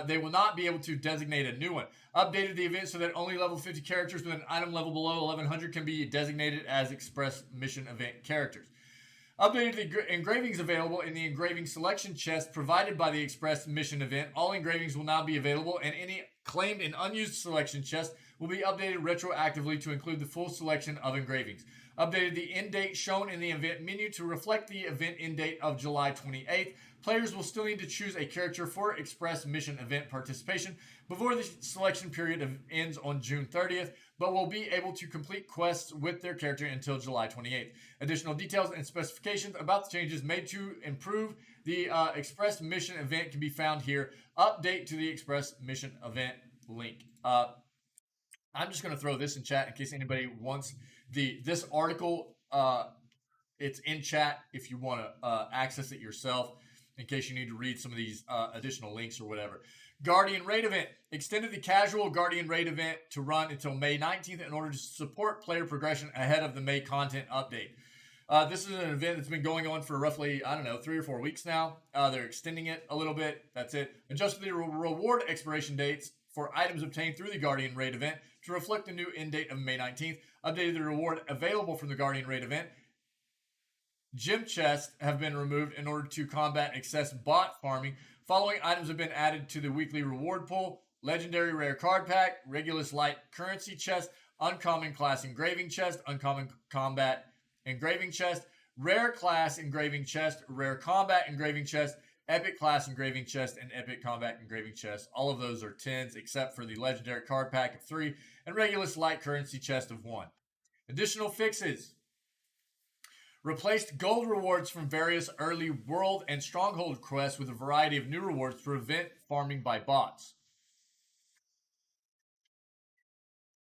they will not be able to designate a new one. Updated the event so that only level 50 characters with an item level below 1100 can be designated as Express Mission Event characters. Updated the engravings available in the engraving selection chest provided by the Express Mission Event. All engravings will now be available, and any claimed and unused selection chest will be updated retroactively to include the full selection of engravings. Updated the end date shown in the event menu to reflect the event end date of July 28th. Players will still need to choose a character for Express Mission Event participation before the selection period ends on June 30th, but will be able to complete quests with their character until July 28th. Additional details and specifications about the changes made to improve the Express Mission Event can be found here. Update to the Express Mission Event link. I'm just going to throw this in chat in case anybody wants this article. It's in chat if you want to access it yourself, in case you need to read some of these additional links or whatever. Guardian Raid Event. Extended the casual Guardian Raid Event to run until May 19th in order to support player progression ahead of the May content update. This is an event that's been going on for roughly, 3 or 4 weeks now. They're extending it a little bit. That's it. Adjusted the reward expiration dates for items obtained through the Guardian Raid Event to reflect the new end date of May 19th. Updated the reward available from the Guardian Raid Event. Gem chests have been removed in order to combat excess bot farming. Following items have been added to the weekly reward pool: Legendary Rare Card Pack, Regulus Light Currency Chest, Uncommon Class Engraving Chest, Uncommon Combat Engraving Chest, Rare Class Engraving Chest, Rare Combat Engraving Chest, Epic Class Engraving Chest, and Epic Combat Engraving Chest. All of those are 10s except for the Legendary Card Pack of 3 and Regulus Light Currency Chest of 1. Additional fixes. Replaced gold rewards from various early world and stronghold quests with a variety of new rewards to prevent farming by bots.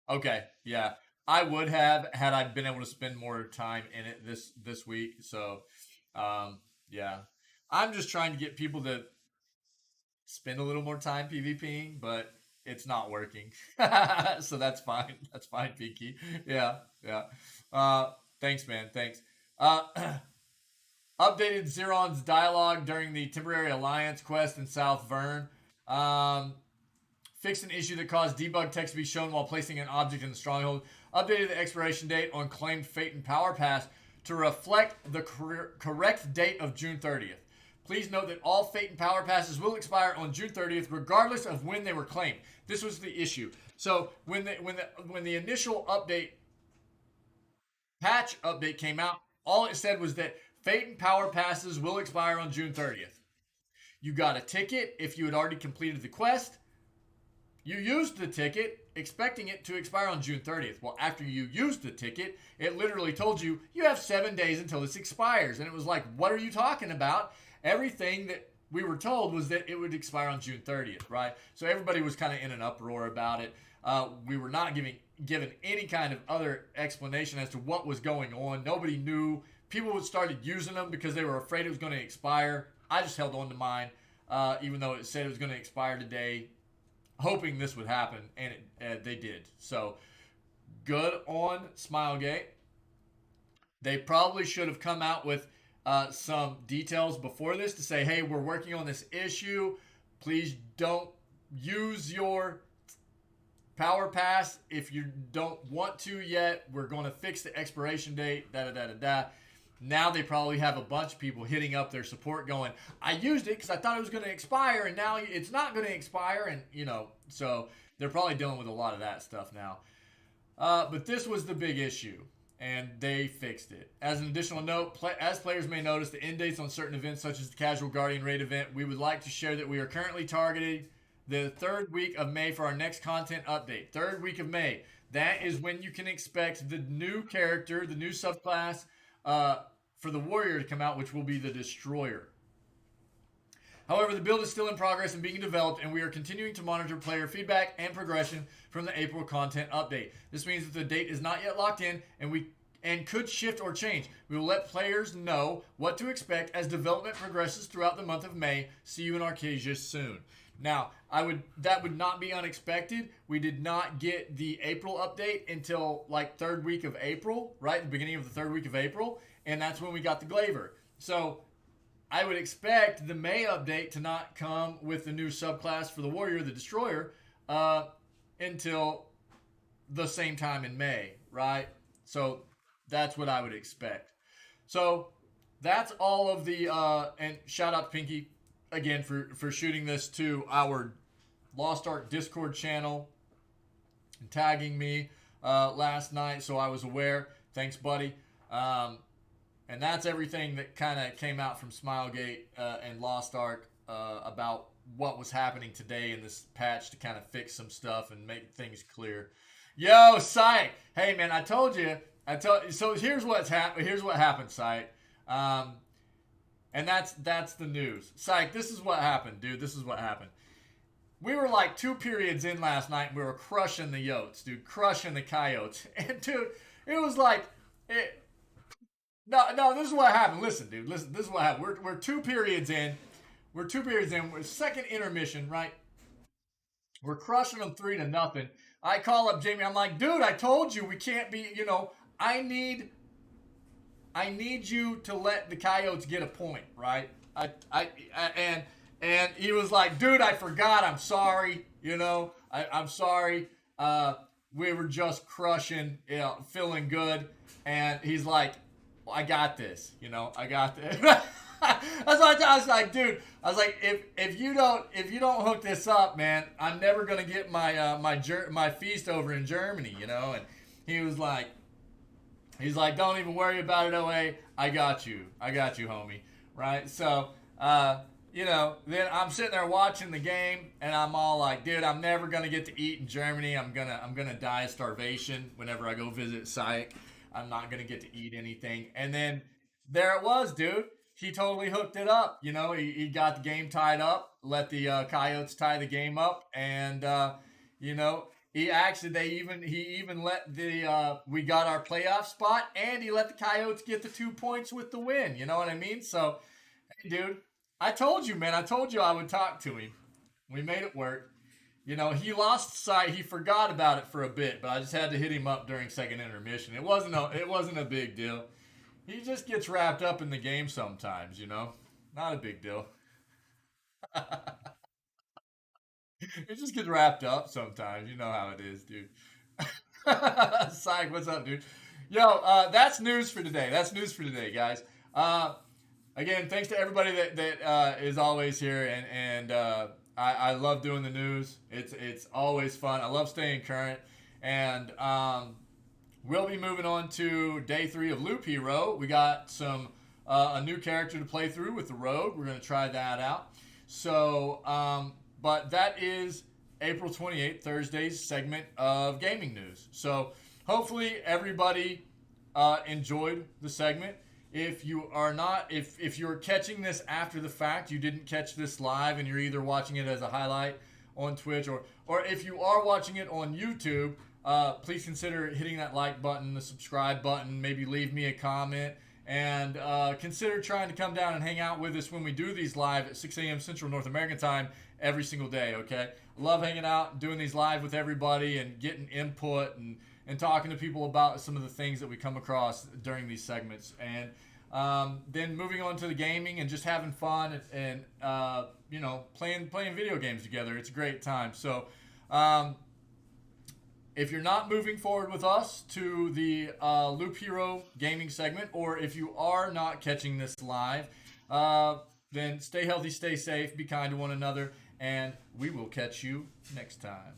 Okay, yeah. I would have had I been able to spend more time in it this week. So, yeah. I'm just trying to get people to spend a little more time PvPing, but it's not working. So that's fine. That's fine, Pinky. Yeah. Thanks, man. Thanks. Updated Zeron's dialogue during the Temporary Alliance quest in South Vern. Fixed an issue that caused debug text to be shown while placing an object in the stronghold. Updated the expiration date on claimed Fate and Power Pass to reflect the correct date of June 30th. Please note that all Fate and Power Passes will expire on June 30th, regardless of when they were claimed. This was the issue. So when the initial patch update came out, all it said was that Fate and Power Passes will expire on June 30th. You got a ticket if you had already completed the quest. You used the ticket expecting it to expire on June 30th. Well, after you used the ticket, it literally told you have 7 days until this expires. And it was like, what are you talking about? Everything that we were told was that it would expire on June 30th, right? So everybody was kind of in an uproar about it. We were not given any kind of other explanation as to what was going on. Nobody knew. People started using them because they were afraid it was going to expire. I just held on to mine, even though it said it was going to expire today, hoping this would happen, and they did. So, good on Smilegate. They probably should have come out with some details before this to say, hey, we're working on this issue. Please don't use your Power Pass if you don't want to yet. We're going to fix the expiration date, da-da-da-da-da. Now they probably have a bunch of people hitting up their support going, I used it because I thought it was going to expire, and now it's not going to expire. And, so they're probably dealing with a lot of that stuff now. But this was the big issue, and they fixed it. As an additional note, as players may notice the end dates on certain events, such as the Casual Guardian Raid event, we would like to share that we are currently targeting the 3rd week of May for our next content update. 3rd week of May. That is when you can expect the new character, the new subclass, for the warrior to come out, which will be the Destroyer. However, the build is still in progress and being developed, and we are continuing to monitor player feedback and progression from the April content update. This means that the date is not yet locked in, and could shift or change. We will let players know what to expect as development progresses throughout the month of May. See you in Arcasia soon. Now, that would not be unexpected. We did not get the April update until like 3rd week of April, right? The beginning of the 3rd week of April. And that's when we got the Glaver. So I would expect the May update to not come with the new subclass for the Warrior, the Destroyer, until the same time in May, right? So that's what I would expect. So that's all of the, and shout out to Pinky again for shooting this to our Lost Ark Discord channel and tagging me last night, so I was aware. Thanks, buddy. And that's everything that kind of came out from Smilegate and Lost Ark about what was happening today in this patch to kind of fix some stuff and make things clear. Yo, Psych! Hey, man, I told you. So here's what's happened. Here's what happened, Psych. And that's the news. Psych, this is what happened, dude. This is what happened. We were like 2 periods in last night, and we were crushing the Yotes, dude. Crushing the Coyotes. And, dude, it was like... No, this is what happened. Listen, dude. Listen, this is what happened. We're 2 periods in. We're second intermission, right? We're crushing them 3-0. I call up Jamie. I'm like, dude, I told you we can't be, I need you to let the Coyotes get a point, right? And he was like, dude, I forgot. I'm sorry. I'm sorry. We were just crushing, feeling good. And he's like, well, I got this. I got this. That's why I was like, dude. I was like, if you don't hook this up, man, I'm never gonna get my feast over in Germany. And he was like, don't even worry about it, OA. I got you, homie. Right? So, then I'm sitting there watching the game, and I'm all like, dude, I'm never gonna get to eat in Germany. I'm gonna die of starvation whenever I go visit Syke. I'm not gonna get to eat anything. And then there it was, dude. He totally hooked it up. He got the game tied up, let the Coyotes tie the game up, and he even let we got our playoff spot, and he let the Coyotes get the 2 points with the win. You know what I mean? So, hey, dude, I told you, man. I told you I would talk to him. We made it work. He lost sight. He forgot about it for a bit, but I just had to hit him up during second intermission. It wasn't a big deal. He just gets wrapped up in the game sometimes, Not a big deal. It just gets wrapped up sometimes. You know how it is, dude. Psych, what's up, dude? Yo, that's news for today. Guys. Again, thanks to everybody that is always here, and I love doing the news. It's always fun. I love staying current, and we'll be moving on to day 3 of Loop Hero. We got a new character to play through with the Rogue. We're going to try that out. So, but that is April 28th, Thursday's segment of gaming news. So hopefully everybody enjoyed the segment. If you are not, if you're catching this after the fact, you didn't catch this live, and you're either watching it as a highlight on Twitch, or if you are watching it on YouTube, please consider hitting that like button, the subscribe button, maybe leave me a comment, and consider trying to come down and hang out with us when we do these live at 6 a.m. Central North American time every single day, okay? Love hanging out, doing these live with everybody, and getting input, and talking to people about some of the things that we come across during these segments. And then moving on to the gaming and just having fun and playing video games together. It's a great time. So if you're not moving forward with us to the Loop Hero gaming segment, or if you are not catching this live, then stay healthy, stay safe, be kind to one another, and we will catch you next time.